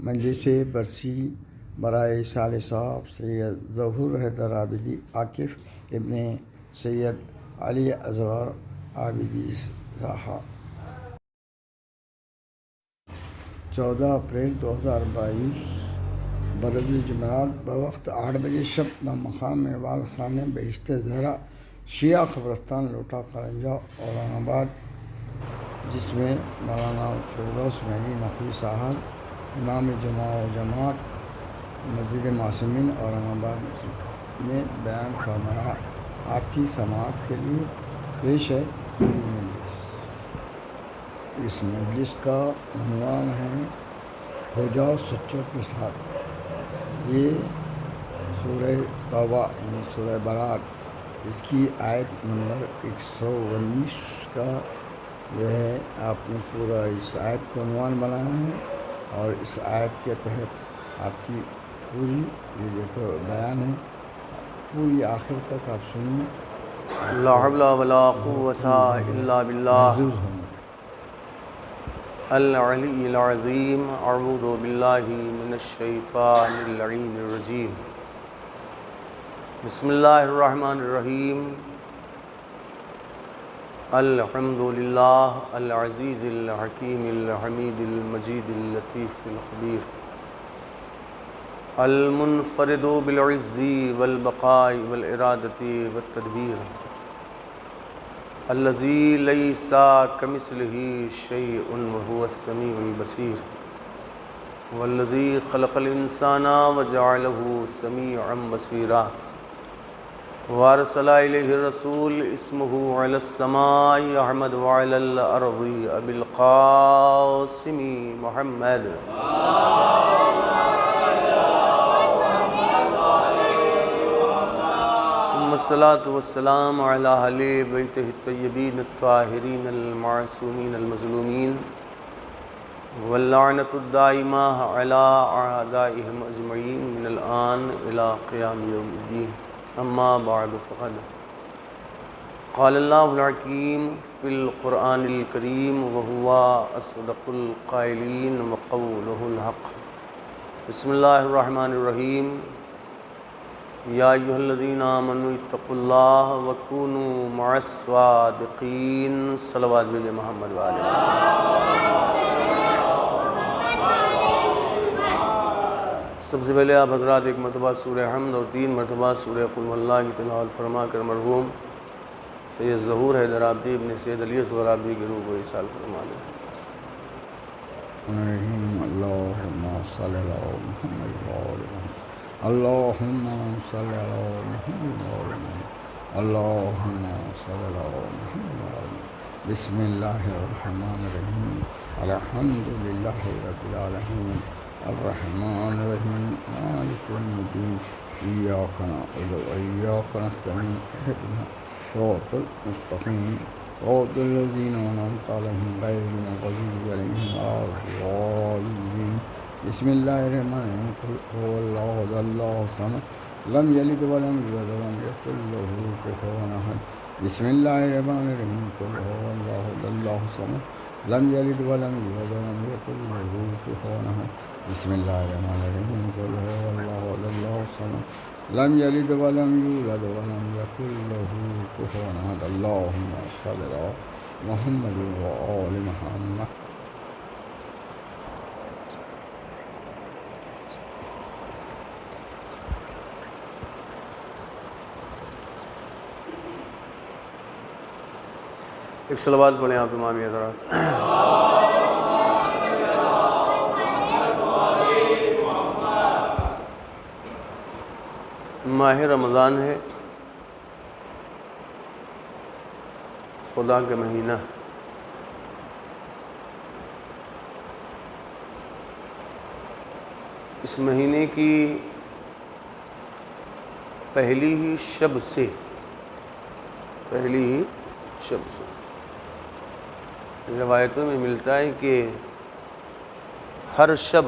مجلس برسی برائے سال صاحب سید ظہور حیدر عابدی عاکف ابن سید علی اصغر عابدی صاحب 14 اپریل 2022 برز جمعرات بوقت 8 بجے شب بمقام عباد خانہ بہشت زہرا شیعہ قبرستان لوٹا کرنجا اورنگ آباد، جس میں مولانا فردوس مہدی نقوی صاحب امام جمعہ و جماعت مسجد معصومین اورنگ آباد نے بیان فرمایا۔ آپ کی سماعت کے لیے پیش ہے پوری مجلس۔ اس مجلس کا عنوان ہے ہو جاؤ سچوں کے ساتھ۔ یہ سورہ توبہ یعنی سورہ برات، اس کی آیت نمبر 119 کا جو ہے آپ نے پورا اس آیت کو عنوان بنایا ہے، اور اس آیت کے تحت آپ کی پوری یہ جو تو بیان ہے پوری آخر تک آپ سنیے، لا حول ولا قوة الا باللہ محظوظ ہوں گے۔ العلی العظیم۔ اعوذ باللہ من الشیطان اللعین الرجیم۔ بسم اللہ الرحمن الرحیم۔ الحمد للہ العزیز الحکیم الحمید المجید اللطیف الخبیر، المنفرد بالعز والبقاء والارادۃ والتدبیر، الذی لیس کمثلہ شیء وہو السمیع البصیر، والذی خلق الانسان وجعلہ سمیعا بصیرا، وارسل الیہ الرسول اسمہ علی السماء احمد وعلی الارض ابی القاسم محمد، ثم الصلاة والسلام علی اہل بیتہ الطیبین الطاہرین المعصومین المظلومین، واللعنۃ الدائمہ علی اعدائہم اجمعین من الآن الی قیام یوم الدین، اما بعد فقد قال اللہ الحکیم فی القرآن الکریم وہو اصدق القائلین وقولہ الحق۔ بسم اللہ الرحمن الرحیم۔ یا ایھا الذین آمنوا اتقوا اللہ وکونوا مع الصادقین۔ صلوات بھیجے محمد وعلیہ سب سے پہلے آپ حضرات ایک مرتبہ سورہ حمد اور 3 مرتبہ سورہ قل ھو اللہ کی تلاوت فرما کر مرحوم سید ظہور حیدر عابدی ابن سید علی اصغر عابدی کی روح کو اصال فرما دیں۔ اللہم صلی علی محمد وآل محمد، اللہم صلی علی محمد وآل محمد، اللہم صلی علی محمد وآل محمد۔ بسم اللہ الرحمن الرحیم، الحمد للہ رب العالمین، الرحمن الرحیم، مالک یوم الدین، ایاک نعبد و ایاک نستعین، اہدنا الصراط المستقیم، صراط الذین انعمت علیہم غیر المغضوب علیہم ولا الضالین۔ بسم اللہ الرحمن الرحیم، قل هو اللہ احد اللہ الصمد لم یلد ولم یولد ولم یکن له کفوا احد۔ بسم اللہ الرحمن الرحیم، قل هو اللہ احد اللہ الصمد لم یلد ولم یولد ولم یکن له کفوا احد۔ بسم اللہ الرحمن الرحیم، قل هو اللہ احد اللہ الصمد لم یلد ولم یولد ولم یکن له کفوا احد۔ اللہم صلی علی محمد وآل محمد۔ ایک صلوات پڑھیں آپ تمامی حضرات۔ ماہ رمضان ہے، خدا کا مہینہ، اس مہینے کی پہلی ہی شب سے روایتوں میں ملتا ہے کہ ہر شب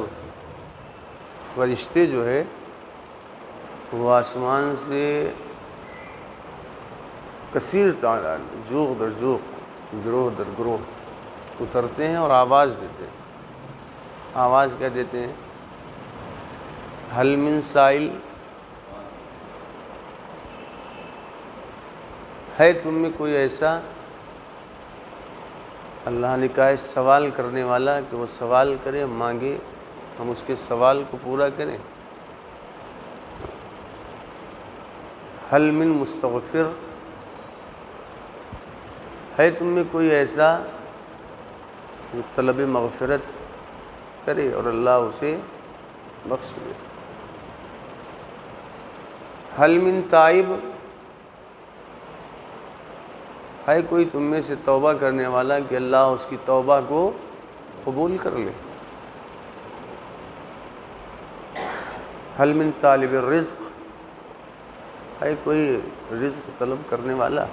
فرشتے جو ہے وہ آسمان سے کثیر تعداد جوق در جوق، گروہ در گروہ اترتے ہیں اور آواز دیتے ہیں۔ آواز کیا دیتے ہیں؟ حل من سائل، ہے تم میں کوئی ایسا، اللہ نے کہا ہے سوال کرنے والا، کہ وہ سوال کرے، مانگے، ہم اس کے سوال کو پورا کریں. حل من مستغفر، ہے تم میں کوئی ایسا جو طلب مغفرت کرے اور اللہ اسے بخش دے. حل من تائب، ہے کوئی تم میں سے توبہ کرنے والا کہ اللہ اس کی توبہ کو قبول کر لے. حل من طالب الرزق، ہے کوئی رزق طلب کرنے والا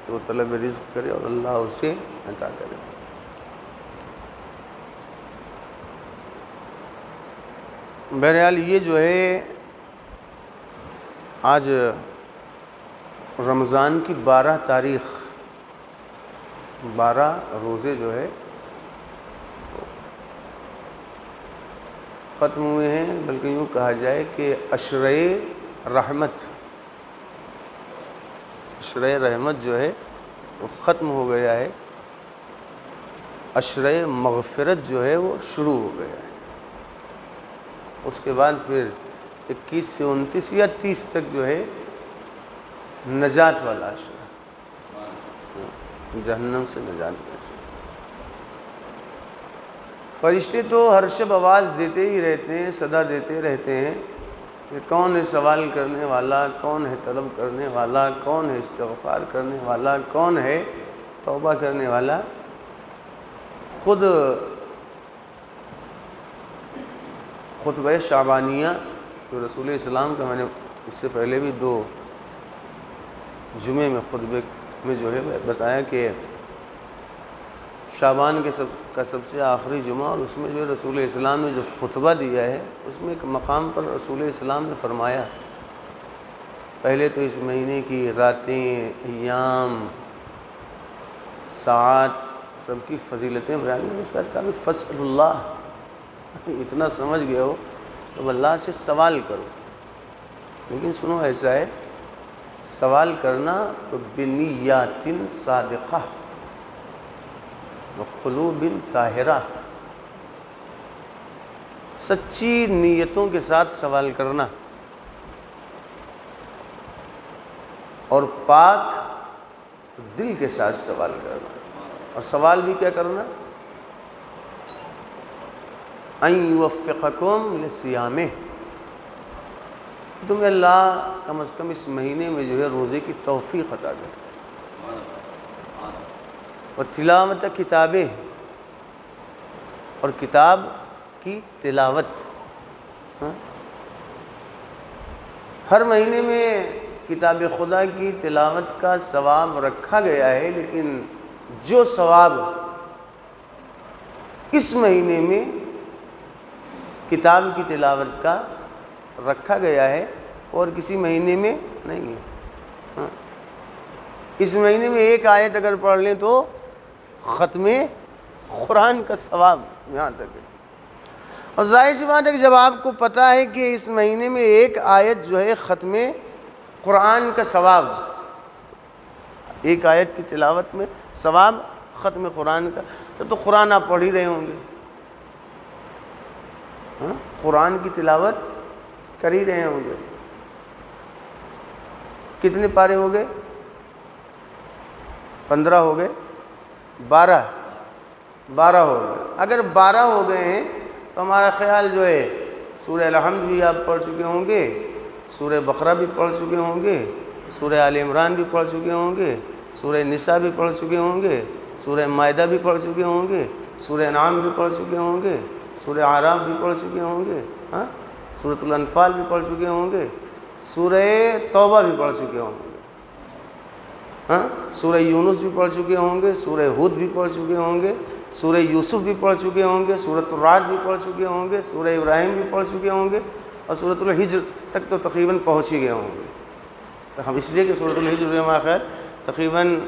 کہ وہ طلب رزق کرے اور اللہ اسے عطا کرے. بہرحال یہ جو ہے آج رمضان کی 12 تاریخ، 12 روزے جو ہے ختم ہوئے ہیں، بلکہ یوں کہا جائے کہ عشرۂ رحمت، عشرۂ رحمت جو ہے وہ ختم ہو گیا ہے، عشرۂ مغفرت جو ہے وہ شروع ہو گیا ہے. اس کے بعد پھر 21 سے 29 یا 30 تک جو ہے نجات والا عشرہ، جہنم سے نجات کا عشرہ. فرشتے تو ہر شب آواز دیتے ہی رہتے ہیں، صدا دیتے رہتے ہیں کہ کون ہے سوال کرنے والا، کون ہے طلب کرنے والا، کون ہے استغفار کرنے والا، کون ہے توبہ کرنے والا. خود خطبہ شعبانیہ جو رسول اسلام کا میں نے اس سے پہلے بھی 2 جمعے میں خطبے میں جو ہے بتایا کہ شعبان کے سب سے آخری جمعہ، اور اس میں جو رسول اسلام نے جو خطبہ دیا ہے اس میں ایک مقام پر رسول اسلام نے فرمایا، پہلے تو اس مہینے کی راتیں، ایام، ساعات سب کی فضیلتیں بیان کریں. اس بعد کہا کہ فَاسْأَلُوا اللَّهَ، اتنا سمجھ گئے ہو تو اللہ سے سوال کرو. لیکن سنو ایسا ہے، سوال کرنا تو بنیات صادقہ وقلوب طاہرہ، سچی نیتوں کے ساتھ سوال کرنا اور پاک دل کے ساتھ سوال کرنا. اور سوال بھی کیا کرنا؟ ان یوفقکم لصیامہ، تمہیں اللہ کم از کم اس مہینے میں جو ہے روزے کی توفیق عطا کرے. و تلاوت کتابیں، اور کتاب کی تلاوت. ہر مہینے میں کتاب خدا کی تلاوت کا ثواب رکھا گیا ہے، لیکن جو ثواب اس مہینے میں کتاب کی تلاوت کا رکھا گیا ہے اور کسی مہینے میں نہیں ہے. اس مہینے میں ایک آیت اگر پڑھ لیں تو ختم قرآن کا ثواب یہاں تک ہے. اور ظاہر سی بات ہے کہ جب آپ کو پتہ ہے کہ اس مہینے میں ایک آیت جو ہے ختم قرآن کا ثواب، ایک آیت کی تلاوت میں ثواب ختم قرآن کا، تو قرآن آپ پڑھ ہی رہے ہوں گے، قرآن کی تلاوت کر ہی رہے ہوں گے. کتنے پارے ہو گئے؟ 15 ہو گئے، 12 ہو گئے. اگر 12 ہو گئے ہیں تو ہمارا خیال جو ہے سورہ الحمد بھی آپ پڑھ چکے ہوں گے، سورہ بقرہ بھی پڑھ چکے ہوں گے، سورہ آل عمران بھی پڑھ چکے ہوں گے، سورہ نساء بھی پڑھ چکے ہوں گے، سورہ مائدہ بھی پڑھ چکے ہوں گے، سورہ انعام بھی پڑھ چکے ہوں گے، سورہ اعراف بھی پڑھ چکے ہوں گے، سورۃ الانفال بھی پڑھ چکے ہوں گے، سورہ توبہ بھی پڑھ چکے ہوں گے، سورہ یونس بھی پڑھ چکے ہوں گے، سورہ ہود بھی پڑھ چکے ہوں گے، سورہ یوسف بھی پڑھ چکے ہوں گے، سورۃ الرعد بھی پڑھ چکے ہوں گے، سورہ ابراہیم بھی پڑھ چکے ہوں گے، اور سورۃ الحجر تک تو تقریباً پہنچ ہی گئے ہوں گے. تو ہم اس لیے کہ سورۃ الحجر ہمارا خیر تقریباً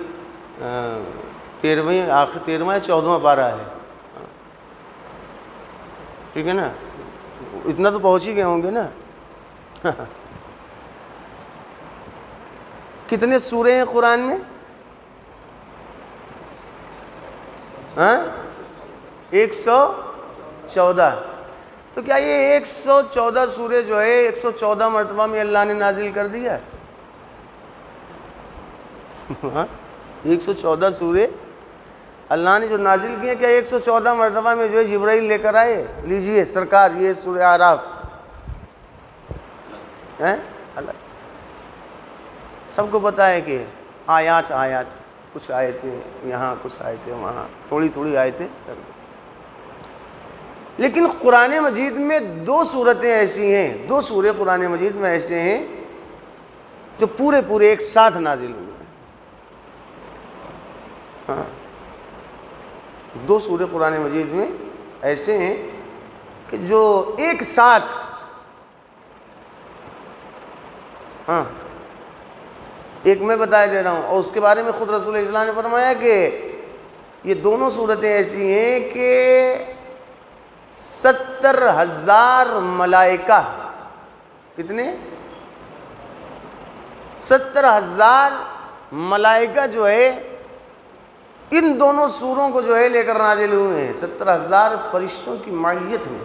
13واں یا 14واں پارہ ہے، ٹھیک ہے نا. اتنا تو پہنچ ہی گئے ہوں گے نا. کتنے سورے ہیں قرآن میں؟ 114. تو کیا یہ 114 سورے جو ہے 114 مرتبہ میں اللہ نے نازل کر دیا؟ 114 سورے اللہ نے جو نازل کیے، کیا 114 مرتبہ میں جو ہے جبرائیل لے کر آئے لیجئے سرکار یہ سورہ اعراف؟ سب کو پتہ ہے کہ آیات کچھ آیتیں یہاں، کچھ آیتیں وہاں، تھوڑی تھوڑی آیتیں. لیکن قرآن مجید میں 2 سورتیں ایسی ہیں، 2 سورے قرآن مجید میں ایسے ہیں جو پورے ایک ساتھ نازل ہوئے ہیں. 2 سورے قرآن مجید میں ایسے ہیں کہ جو ایک ساتھ ایک میں بتا دے رہا ہوں، اور اس کے بارے میں خود رسول اسلام نے فرمایا کہ یہ دونوں صورتیں ایسی ہیں کہ 70,000 ملائکہ، کتنے؟ 70,000 ملائکہ جو ہے ان دونوں سوروں کو جو ہے لے کر نازل ہوئے ہیں. 70,000 فرشتوں کی معیت میں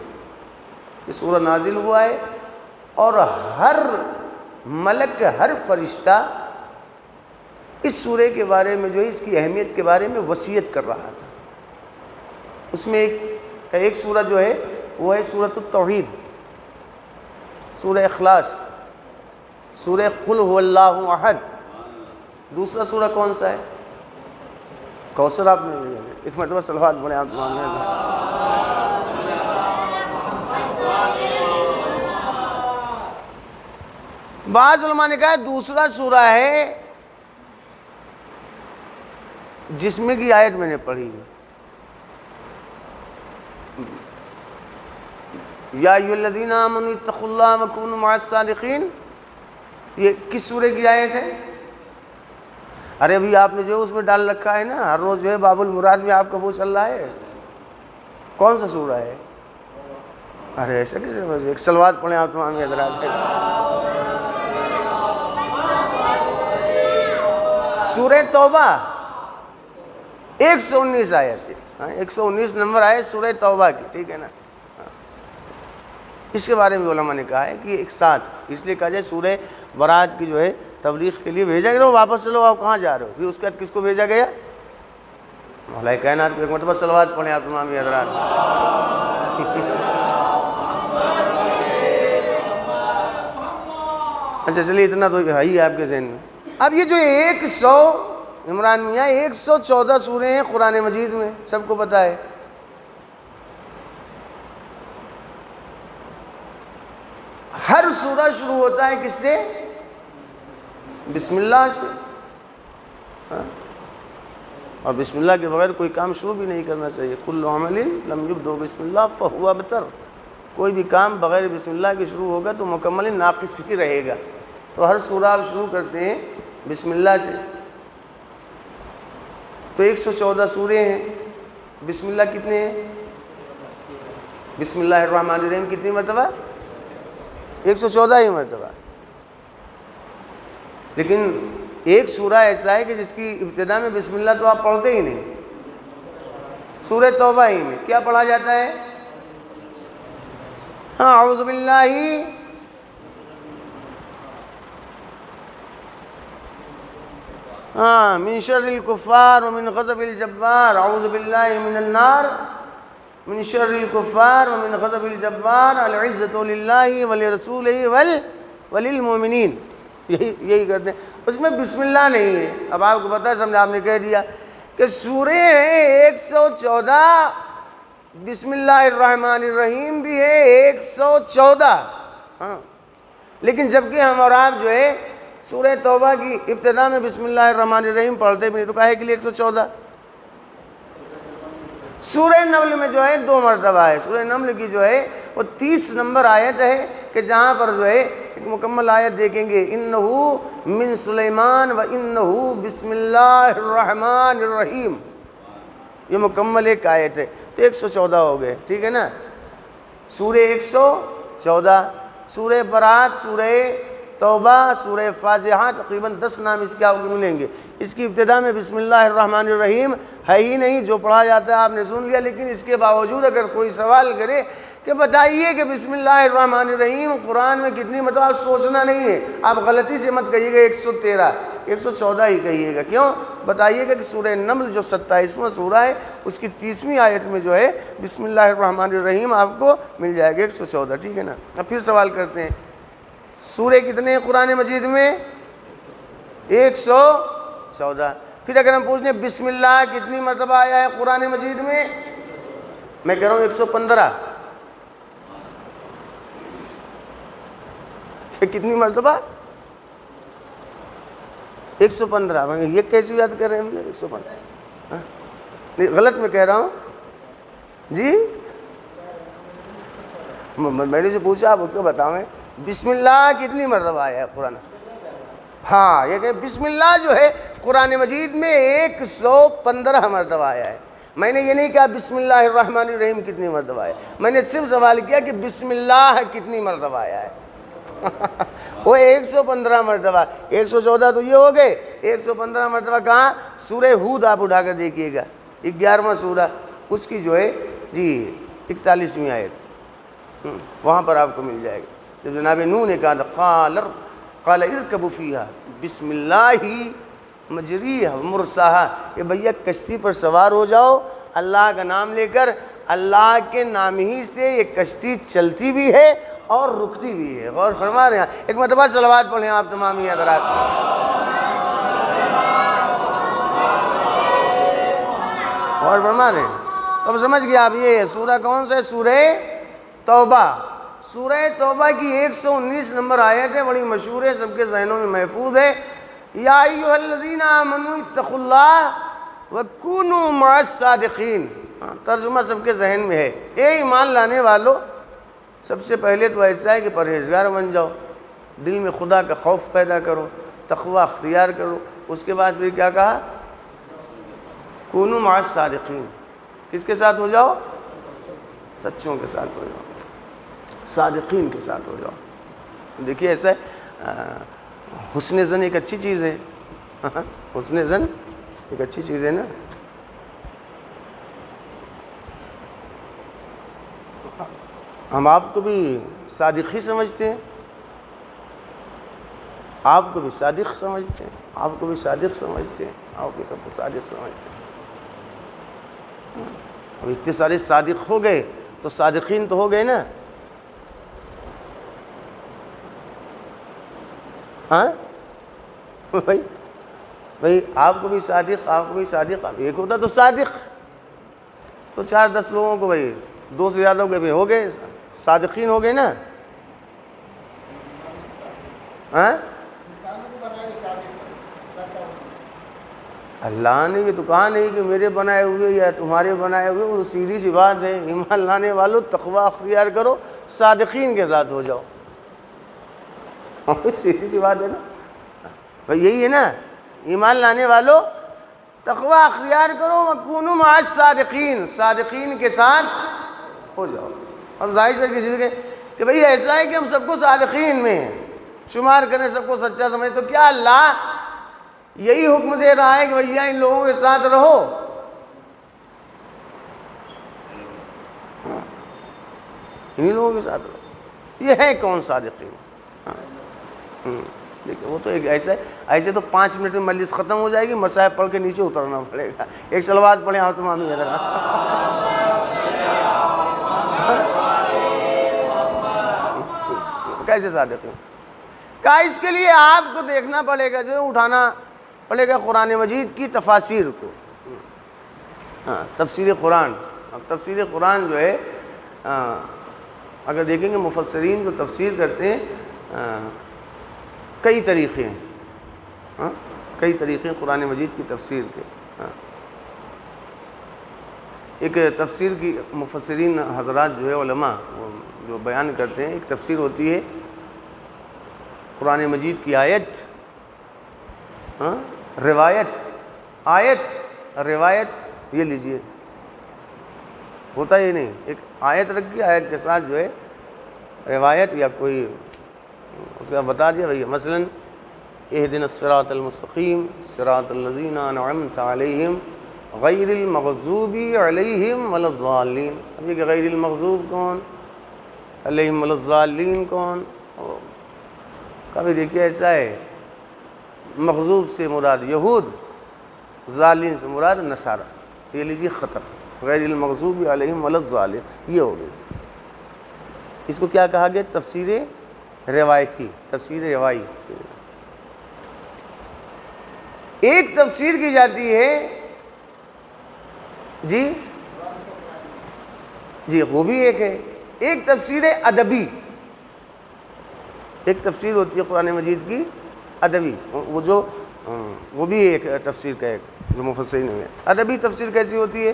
یہ سورہ نازل ہوا ہے، اور ہر ملک، ہر فرشتہ اس سورے کے بارے میں جو ہے اس کی اہمیت کے بارے میں وصیت کر رہا تھا. اس میں ایک سورہ جو ہے وہ ہے سورۃ التوحید، سورہ اخلاص، سورہ قل هو اللہ احد. دوسرا سورہ کون سا ہے؟ کوثر. آپ نے ایک مرتبہ صلوات پڑھیں آپ تمام نے. بعض علماء نے کہا دوسرا سورہ ہے جس میں کی آیت میں نے پڑھی ہے، یا ایھا الذین آمنوا اتقوا اللہ وکونوا مع الصادقین. یہ کس سورے کی آیت ہے؟ ارے ابھی آپ نے جو اس میں ڈال رکھا ہے نا، ہر روز جو ہے باب المراد میں آپ کا وہ چل رہا ہے. کون سا سورہ ہے؟ ارے ایسا کیسے؟ بس ایک صلوات پڑھیں آپ تمام حضرات. سورہ توبہ 119 آیت کی، 119 نمبر آئے سورہ توبہ کی، ٹھیک ہے نا. اس کے بارے میں علماء نے کہا ہے کہ ایک ساتھ اس لیے کہا جائے سورہ برات کی جو ہے تبلیغ کے لیے بھیجا گیا. واپس چلو آپ کہاں جا رہے ہو؟ پھر اس کے بعد کس کو بھیجا گیا؟ مولا کائنات کو. ایک مرتبہ صلوات پڑھیں آپ تمام حضرات. اچھا چلیے اتنا تو ہے ہی آپ کے ذہن میں. اب یہ جو 100 عمران میاں 114 سورے ہیں قرآن مجید میں، سب کو پتہ ہے. ہر سورہ شروع ہوتا ہے کس سے؟ بسم اللہ سے. اور بسم اللہ کے بغیر کوئی کام شروع بھی نہیں کرنا چاہیے. کل عمل لم یبدأ بسم اللہ فہو ابتر. کوئی بھی کام بغیر بسم اللہ کے شروع ہوگا تو مکمل ناقص ہی رہے گا. تو ہر سورہ آپ شروع کرتے ہیں بسم اللہ سے. تو 114 سورے ہیں. بسم اللہ کتنے ہیں؟ بسم اللہ الرحمن الرحیم کتنی مرتبہ؟ 114 ہی مرتبہ. لیکن ایک سورہ ایسا ہے کہ جس کی ابتدا میں بسم اللہ تو آپ پڑھتے ہی نہیں. سورہ توبہ ہی میں کیا پڑھا جاتا ہے؟ اعوذ باللہ من شر الکفار ومن غضب الجبار. اعوذ باللہ من النار من شر الکفار ومن غضب الجبار. العزت للہ ولرسولہ وللمؤمنین. یہی کرتے ہیں. اس میں بسم اللہ نہیں ہے. اب آپ کو پتہ ہے، سمجھے آپ نے کہہ دیا کہ سورے ہیں 114، بسم اللہ الرحمن الرحیم بھی ہے 114. لیکن جبکہ ہم اور آپ جو ہے سورہ توبہ کی ابتدا میں بسم اللہ الرحمن الرحیم پڑھتے بھی نہیں، تو کہے کے لیے 114. سورہ نمل میں جو ہے 2 مرتبہ ہے. سورہ نمل کی جو ہے وہ 30 نمبر آیت ہے کہ جہاں پر جو ہے ایک مکمل آیت دیکھیں گے، انہو من سلیمان و انہو بسم اللہ الرحمن الرحیم. یہ مکمل ایک آیت ہے. تو 114 ہو گئے، ٹھیک ہے نا. سورہ 114، سورہ برات، سورہ توبہ، سورہ فاتحہ، تقریباً 10 نام اس کے آپ کو ملیں گے۔ اس کی ابتدا میں بسم اللہ الرحمن الرحیم ہے ہی نہیں، جو پڑھا جاتا ہے آپ نے سن لیا، لیکن اس کے باوجود اگر کوئی سوال کرے کہ بتائیے کہ بسم اللہ الرحمن الرحیم قرآن میں کتنی مرتبہ، آپ سوچنا نہیں ہے، آپ غلطی سے مت کہیے گا 113، 114 ہی کہیے گا۔ کیوں؟ بتائیے گا کہ سورہ نمل جو 27واں سورہ ہے اس کی 30ویں آیت میں جو ہے بسم اللہ الرحمن الرحیم آپ کو مل جائے گا 114، ٹھیک ہے نا؟ اب پھر سوال کرتے ہیں، سورہ کتنے ہیں قرآن مجید میں؟ 114۔ پھر اگر ہم پوچھیں بسم اللہ کتنی مرتبہ آیا ہے قرآن مجید میں؟ میں کہہ رہا ہوں 115۔ کتنی مرتبہ؟ 115۔ یہ کیسی یاد کر رہے ہیں؟ 115 نہیں، غلط میں کہہ رہا ہوں جی؟ میں نے جو پوچھا آپ اس کو بتاؤں، بسم اللہ کتنی مرتبہ آیا ہے قرآن؟ ہاں، یہ کہ بسم اللہ جو ہے قرآن مجید میں 115 مرتبہ آیا ہے۔ میں نے یہ نہیں کہا بسم اللہ الرحمن الرحیم کتنی مرتبہ آیا، میں نے صرف سوال کیا کہ بسم اللہ کتنی مرتبہ آیا ہے۔ وہ 115 مرتبہ، 114 تو یہ ہو گئے، 115 مرتبہ کہاں؟ سورہ ہود آپ اٹھا کر دیکھیے گا، 11واں سورہ، اس کی جو ہے جی 41ویں آیت، وہاں پر آپ کو مل جائے گا۔ جب جناب نوح نے کہا تھا قال ارکبوا فیہا بسم اللہ مجریہا ومرساہا، کہ بھیا کشتی پر سوار ہو جاؤ اللہ کا نام لے کر، اللہ کے نام ہی سے یہ کشتی چلتی بھی ہے اور رکتی بھی ہے۔ غور فرما رہے ہیں؟ ایک مرتبہ صلوات پڑھیں آپ تمام ہی حضرات۔ غور فرما رہے ہیں؟ اب سمجھ گیا آپ، یہ سورہ کون سا ہے؟ سورہ توبہ۔ سورہ توبہ کی 119 نمبر آیت ہے، بڑی مشہور ہے، سب کے ذہنوں میں محفوظ ہے۔ یا ایھا الذین آمنوا اتقوا اللہ وکونوا مع الصادقین، ترجمہ سب کے ذہن میں ہے۔ اے ایمان لانے والو، سب سے پہلے تو ایسا ہے کہ پرہیزگار بن جاؤ، دل میں خدا کا خوف پیدا کرو، تقوی اختیار کرو۔ اس کے بعد پھر کیا کہا؟ کونوا مع الصادقین، کس کے ساتھ ہو جاؤ؟ سچوں کے ساتھ ہو جاؤ، صادقین کے ساتھ ہو جاؤ۔ دیکھیے ایسا ہے، حسن ظن ایک اچھی چیز ہے، حسن ظن ایک اچھی چیز ہے نا۔ ہم آپ کو بھی صادق ہی سمجھتے ہیں، آپ کو بھی صادق سمجھتے ہیں، آپ کو بھی صادق سمجھتے ہیں، آپ کو سب کو صادق سمجھتے ہیں۔ اب اتنے سارے صادق ہو گئے تو صادقین تو ہو گئے نا۔ ہاں بھائی آپ کو بھی صادق، آپ کو بھی صادق، اب ایک ہوتا تو صادق، تو 4-10 لوگوں کو بھائی 2 سے زیادہ ہو گئے صادقین ہو گئے نا۔ ہاں اللہ نے یہ تو کہا نہیں کہ میرے بنائے ہوئے یا تمہارے بنائے ہوئے، وہ سیدھی سی بات ہے، ایمان لانے والوں تقوی اختیار کرو، صادقین کے ساتھ ہو جاؤ، سیدھی سی بات ہے نا بھائی، یہی ہے نا، ایمان لانے والوں تقوی اختیار کرو وکونوا مع الصادقین، صادقین کے ساتھ ہو جاؤ۔ اب ظاہر سے کسی سے کہ بھئی ایسا ہے کہ ہم سب کو صادقین میں شمار کریں، سب کو سچا سمجھیں، تو کیا اللہ یہی حکم دے رہا ہے کہ بھیا ان لوگوں کے ساتھ رہو؟ انہی لوگوں کے ساتھ رہو، یہ ہے کون صادقین؟ دیکھیں وہ تو ایک ایسا ہے، ایسے تو 5 منٹ میں مجلس ختم ہو جائے گی، مصاحب پڑھ کے نیچے اترنا پڑے گا۔ ایک صلوات پڑھیں آپ تمام حضرات۔ کیسے صادقین؟ کہا اس کے لیے آپ کو دیکھنا پڑے گا، جو اٹھانا پڑے گا قرآن مجید کی تفاسیر کو، تفسیر قرآن۔ اب تفسیر قرآن جو ہے اگر دیکھیں گے مفسرین جو تفسیر کرتے ہیں کئی طریقے ہیں، کئی طریقے قرآن مجید کی تفسیر کے۔ ایک تفسیر کی مفسرین حضرات جو ہے علماء جو بیان کرتے ہیں، ایک تفسیر ہوتی ہے قرآن مجید کی آیت، روایت، آیت روایت، یہ لیجئے ہوتا ہی نہیں. ایک آیت رکھی, آیت کے ساتھ جو ہے روایت یا کوئی اس کا بتا دیا بھائی, مثلا اہدنا الصراط المستقیم صراط الذین انعمت علیہم غیر المغضوب علیہم ولا الضالین. اب یہ کہ غیر المغضوب کون, علیہم ولا الضالین کون؟ کبھی دیکھیے ایسا ہے, مغضوب سے مراد یہود, ضالین سے مراد نصارہ. یہ لیجیے ختم, غیر المغضوب علیہم ولا الضالین یہ ہو گئی. اس کو کیا کہا گیا؟ تفسیر روایتی, تفسیر روائی. ایک تفسیر کی جاتی ہے جی وہ بھی ایک ہے. ایک تفسیر ہے ادبی, ایک تفسیر ہوتی ہے قرآن مجید کی ادبی, وہ بھی ایک تفسیر کا ایک جو مفسرین ہیں. ادبی تفسیر کیسی ہوتی ہے؟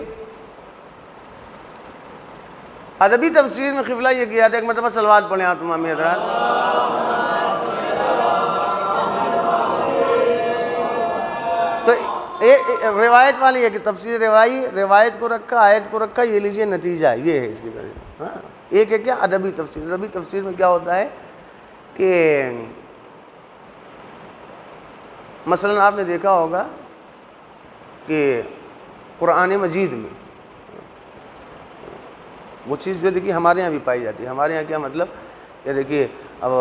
ادبی تفسیر میں قبلہ یہ کیا تھا, ایک مرتبہ صلوات پڑھیں آپ تمامی حضرات. تو روایت والی ہے کہ تفسیر روایت کو رکھا, آیت کو رکھا, یہ لیجئے نتیجہ یہ ہے اس کی طرح. ہاں, ایک ہے کیا؟ ادبی تفسیر. ادبی تفسیر میں کیا ہوتا ہے کہ مثلا آپ نے دیکھا ہوگا کہ قرآن مجید میں وہ چیز جو دیکھیے ہمارے یہاں بھی پائی جاتی ہے. ہمارے یہاں کیا مطلب, یہ دیکھیے اب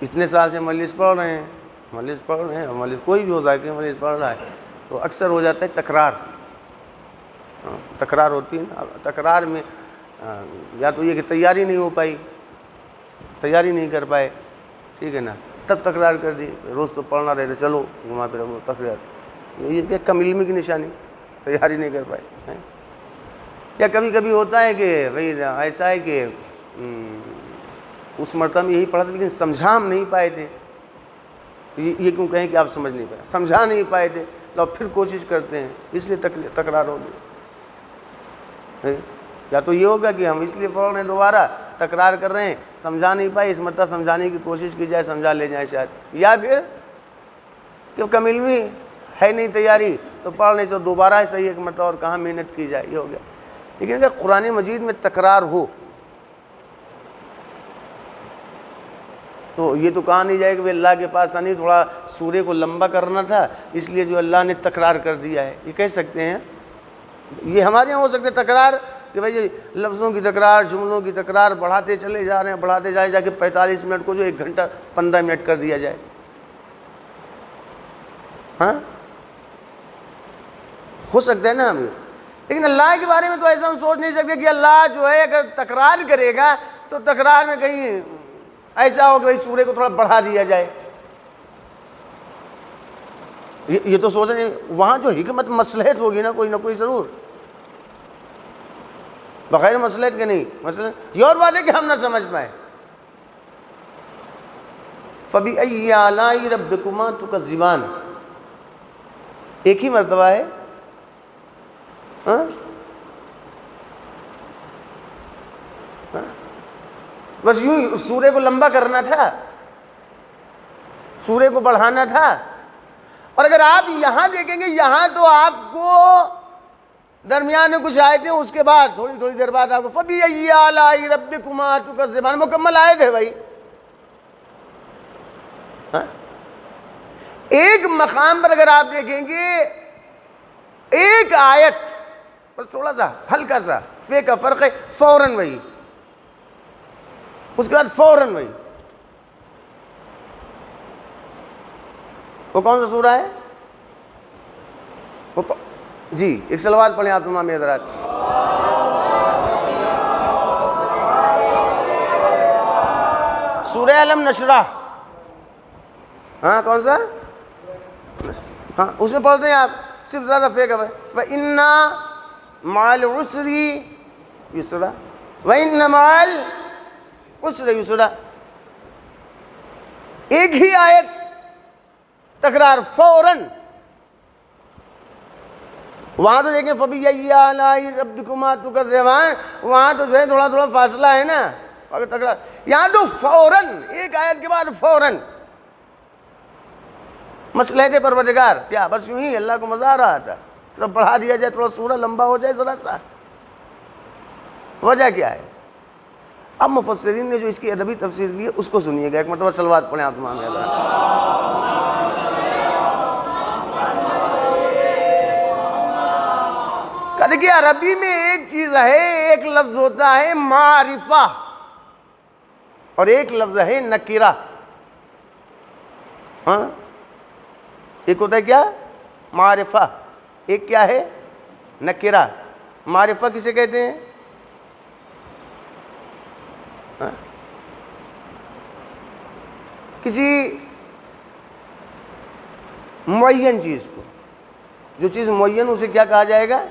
اتنے سال سے مجلس پڑھ رہے ہیں, مجلس کوئی بھی ہو ذاکر مجلس پڑھ رہا ہے, تو اکثر ہو جاتا ہے تکرار ہوتی ہے نا. تکرار میں یا تو یہ کہ تیاری نہیں ہو پائی, تیاری نہیں کر پائے, ٹھیک ہے نا, تب تکرار کر دی. روز تو پڑھنا رہتے, چلو گھما پھرا تکرار, یہ کیا کم علمی کی نشانی, تیاری نہیں کر پائے. یا کبھی کبھی ہوتا ہے کہ بھئی ایسا ہے کہ اس مرتبہ میں یہی پڑھا تھا لیکن سمجھا ہم نہیں پائے تھے. یہ کیوں کہیں کہ آپ سمجھ نہیں پائے, سمجھا نہیں پائے تھے, لو پھر کوشش کرتے ہیں, اس لیے تکرار ہوگی. یا تو یہ ہوگا کہ ہم اس لیے پڑھ رہے ہیں, دوبارہ تکرار کر رہے ہیں, سمجھا نہیں پائے, اس مرتبہ سمجھانے کی کوشش کی جائے, سمجھا لے جائیں شاید. یا پھر کہ کم علمی ہے نہیں, تیاری, تو پڑھنے سے دوبارہ ہے صحیح ایک مرتبہ اور کہاں محنت کی جائے, یہ ہو گیا. لیکن اگر قرآن مجید میں تکرار ہو تو یہ تو کہا نہیں جائے کہ اللہ کے پاس نہیں, تھوڑا سورے کو لمبا کرنا تھا اس لیے جو اللہ نے تکرار کر دیا ہے, یہ کہہ سکتے ہیں. یہ ہمارے یہاں ہو سکتے تکرار کہ بھائی لفظوں کی تکرار, جملوں کی تکرار, بڑھاتے چلے جا رہے ہیں, بڑھاتے جا کے 45 منٹ کو جو 1 گھنٹہ 15 منٹ کر دیا جائے. ہاں ہو سکتا ہے نا ہم, لیکن اللہ کے بارے میں تو ایسا ہم سوچ نہیں سکتے کہ اللہ جو ہے اگر تکرار کرے گا تو تکرار میں کہیں ایسا ہو کہ بھائی سورے کو تھوڑا بڑھا دیا جائے. یہ تو سوچ رہے ہیں وہاں جو حکمت مصلحت ہوگی نا کوئی نہ کوئی ضرور, بغیر مصلحت کے نہیں. مثلا یہ اور بات ہے کہ ہم نہ سمجھ پائیں. فَبِأَيِّ آلَاءِ رَبِّكُمَا تُكَذِّبَانِ ایک ہی مرتبہ ہے. بس یوں سورے کو لمبا کرنا تھا, سورے کو بڑھانا تھا. اور اگر آپ یہاں دیکھیں گے, یہاں تو آپ کو درمیان میں کچھ آیتیں, اس کے بعد تھوڑی دیر بعد آپ کو فَبِأَيِّ آلَاءِ رَبِّكُمَا تُكَذِّبَانِ مکمل آیت ہے بھائی. ایک مقام پر اگر آپ دیکھیں گے ایک آیت بس تھوڑا سا ہلکا سا فے کا فرق ہے, فوراً وہی, اس کے بعد فوراً وہی. وہ کون سا سورہ ہے؟ جی ایک صلوات پڑھیں آپ تمام حضرات. سورہ علم نشرہ. ہاں کون سا؟ ہاں اس میں پڑھتے ہیں آپ, صرف زیادہ فے کا فَإِنَّا مَعَ الْعُسْرِ يُسْرًا وَإِنَّ مَعَ الْعُسْرِ يُسْرًا. ایک ہی آیت تکرار فوراً. وہاں تو دیکھیں فَبِأَيِّ آلَاءِ رَبِّكُمَا تُكَذِّبَانِ, وہاں تو جو ہے تھوڑا فاصلہ ہے نا, اگر تکرار. یہاں تو فوراً ایک آیت کے بعد فوراً. مصلحت پروردگار کیا بس یوں ہی اللہ کو مزہ آ رہا تھا, تھوڑا بڑھا دیا جائے، تھوڑا سورہ لمبا ہو جائے ذرا سا، وجہ کیا ہے؟ اب مفسرین نے جو اس کی ادبی تفسیر کی ہے اس کو سنیے گا، ایک مرتبہ صلوات پڑھیں آپ تمام حضرات۔ دیکھیے عربی میں ایک چیز ہے، ایک لفظ ہوتا ہے معرفہ اور ایک لفظ ہے نکرہ۔ ہاں، ایک ہوتا ہے کیا؟ معرفہ، ایک کیا ہے؟ نکرہ۔ معرفہ کسے کہتے ہیں؟ کسی معین چیز کو، جو چیز معین اسے کیا کہا جائے گا؟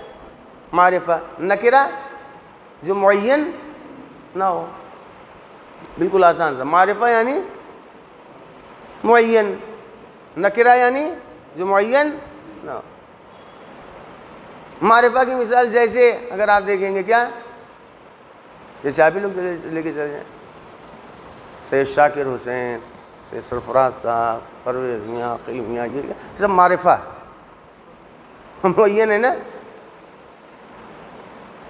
معرفہ۔ نکرہ جو معین نہ ہو، بالکل آسان سا۔ معرفہ یعنی معین، نکرہ یعنی جو معین نہ ہو۔ معرفہ کی مثال جیسے اگر آپ دیکھیں گے کیا، جیسے آپ ہی لوگ لے کے چلے جائیں، سید شاکر حسین، سید سرفراز صاحب، پرویز میاں، عقیل میاں، یہ سب معرفہ معین ہے نا۔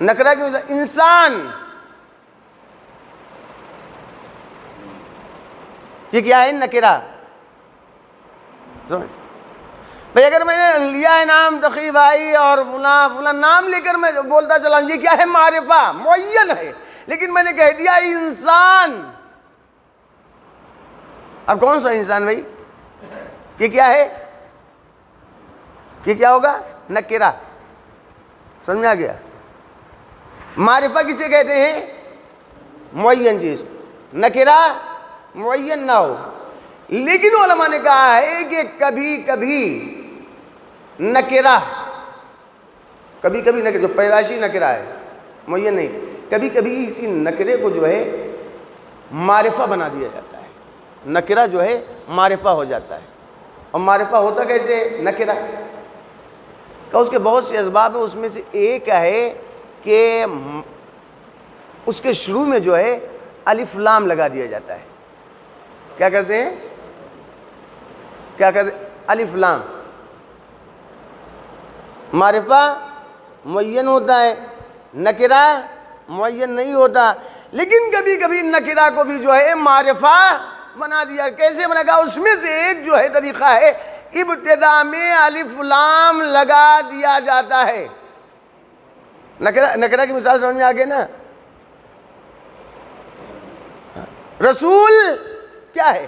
نکرہ کی مثال انسان، یہ کیا ہے؟ نکرہ۔ بھئی اگر میں نے لیا ہے نام تقی بھائی اور فلاں نام لے کر میں بولتا چلا ہوں، یہ کیا ہے؟ معرفہ، معین ہے، لیکن میں نے کہہ دیا انسان۔ اب کون سا انسان بھائی؟ یہ کیا ہے؟ یہ کیا ہوگا؟ نکرہ۔ سمجھ میں آ گیا؟ معرفہ کسے کہتے ہیں؟ معین چیز۔ نکرہ معین نہ ہو، لیکن علماء نے کہا ہے کہ کبھی کبھی نکرہ، کبھی کبھی نکرہ جو پیدائشی نکرہ ہے، معین نہیں، کبھی کبھی اسی نکرے کو جو ہے معرفہ بنا دیا جاتا ہے۔ نکرہ جو ہے معرفہ ہو جاتا ہے۔ اور معرفہ ہوتا کیسے نکرہ؟ کہ اس کے بہت سے اسباب ہیں، اس میں سے ایک ہے کہ اس کے شروع میں جو ہے الف لام لگا دیا جاتا ہے۔ کیا کرتے ہیں؟ کیا کرتے ہیں؟ الف لام۔ معرفہ معین ہوتا ہے، نکرہ معین نہیں ہوتا، لیکن کبھی کبھی نکرہ کو بھی جو ہے معرفہ بنا دیا۔ کیسے بنا گا؟ اس میں سے ایک جو ہے طریقہ ہے ابتدا میں الف لام لگا دیا جاتا ہے۔ نکرہ کی مثال سمجھ میں آگے نا؟ رسول کیا ہے؟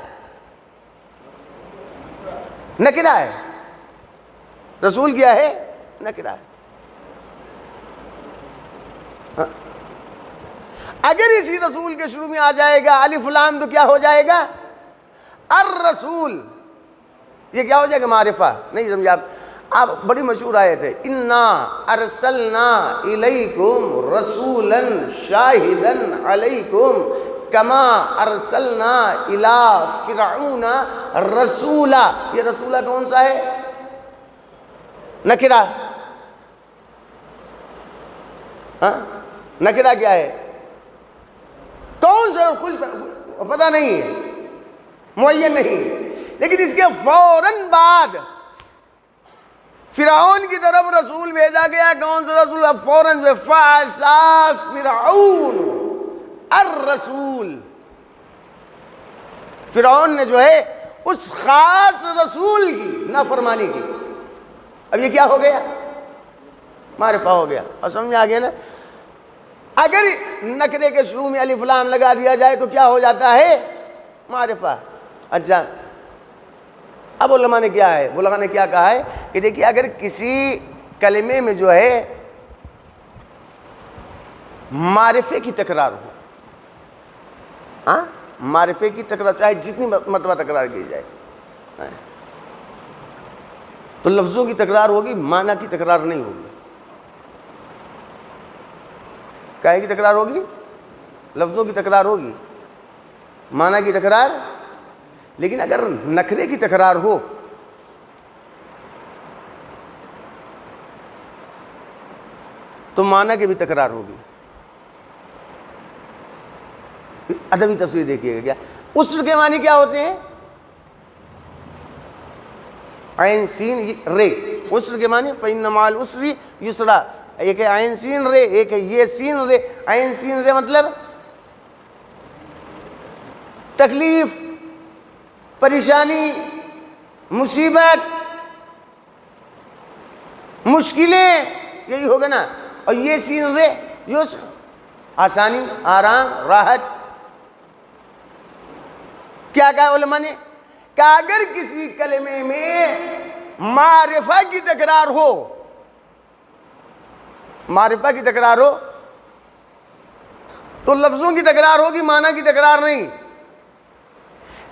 نکرہ ہے۔ رسول کیا ہے؟ نکرہ ہے۔ اگر اسی رسول کے شروع میں آ جائے گا الف لام تو کیا ہو جائے گا؟ الرسول۔ یہ کیا ہو جائے گا؟ معرفہ۔ نہیں سمجھا آپ؟ بڑی مشہور آیت ہے، انا ارسلنا الیکم رسولا شاہدا علیکم کما ارسلنا الی فرعون رسولا۔ یہ رسولہ کون سا ہے؟ نکرہ۔ نکرہ کیا ہے؟ کون سا؟ کچھ پتہ نہیں ہے، معین نہیں، لیکن اس کے فوراً بعد فرعون کی طرف رسول بھیجا گیا۔ کون سا رسول؟ اب فوراً جو فعصا فرعون الرسول۔ فرعون نے جو ہے اس خاص رسول کی نافرمانی کی۔ اب یہ کیا ہو گیا؟ معرفہ ہو گیا۔ اور سمجھ میں آ گیا نا؟ اگر نکرے کے شروع میں الف لام لگا دیا جائے تو کیا ہو جاتا ہے؟ معرفہ۔ اچھا، اب علماء نے کیا ہے؟ علماء نے کیا کہا ہے کہ دیکھیے اگر کسی کلمے میں جو ہے معرفے کی تکرار ہو، ہاں معرفے کی تکرار چاہے جتنی مرتبہ تکرار کی جائے، تو لفظوں کی تکرار ہوگی، معنی کی تکرار نہیں ہوگی۔ کائے کی تکرار ہوگی؟ لفظوں کی تکرار ہوگی، معنی کی تکرار۔ لیکن اگر نکرے کی تکرار ہو تو معنی کی بھی تکرار ہوگی۔ ادبی تفسیر دیکھیے گا کیا اسر کے معنی کیا ہوتے ہیں؟ عین سین رے، عسر کے معنی فإن مع العسر یسرا، ایک ہے عین سین رے، ایک ہے یہ سین رے۔ عین سین رے مطلب تکلیف، پریشانی، مصیبت، مشکلیں، یہی ہوگا نا۔ اور یہ سین رے یسر، آسانی، آرام، راحت۔ کیا کہا علماء نے؟ کہ اگر کسی کلمے میں معرفہ کی تکرار ہو، معرفہ کی تکرار ہو تو لفظوں کی تکرار ہوگی، معنی کی تکرار نہیں۔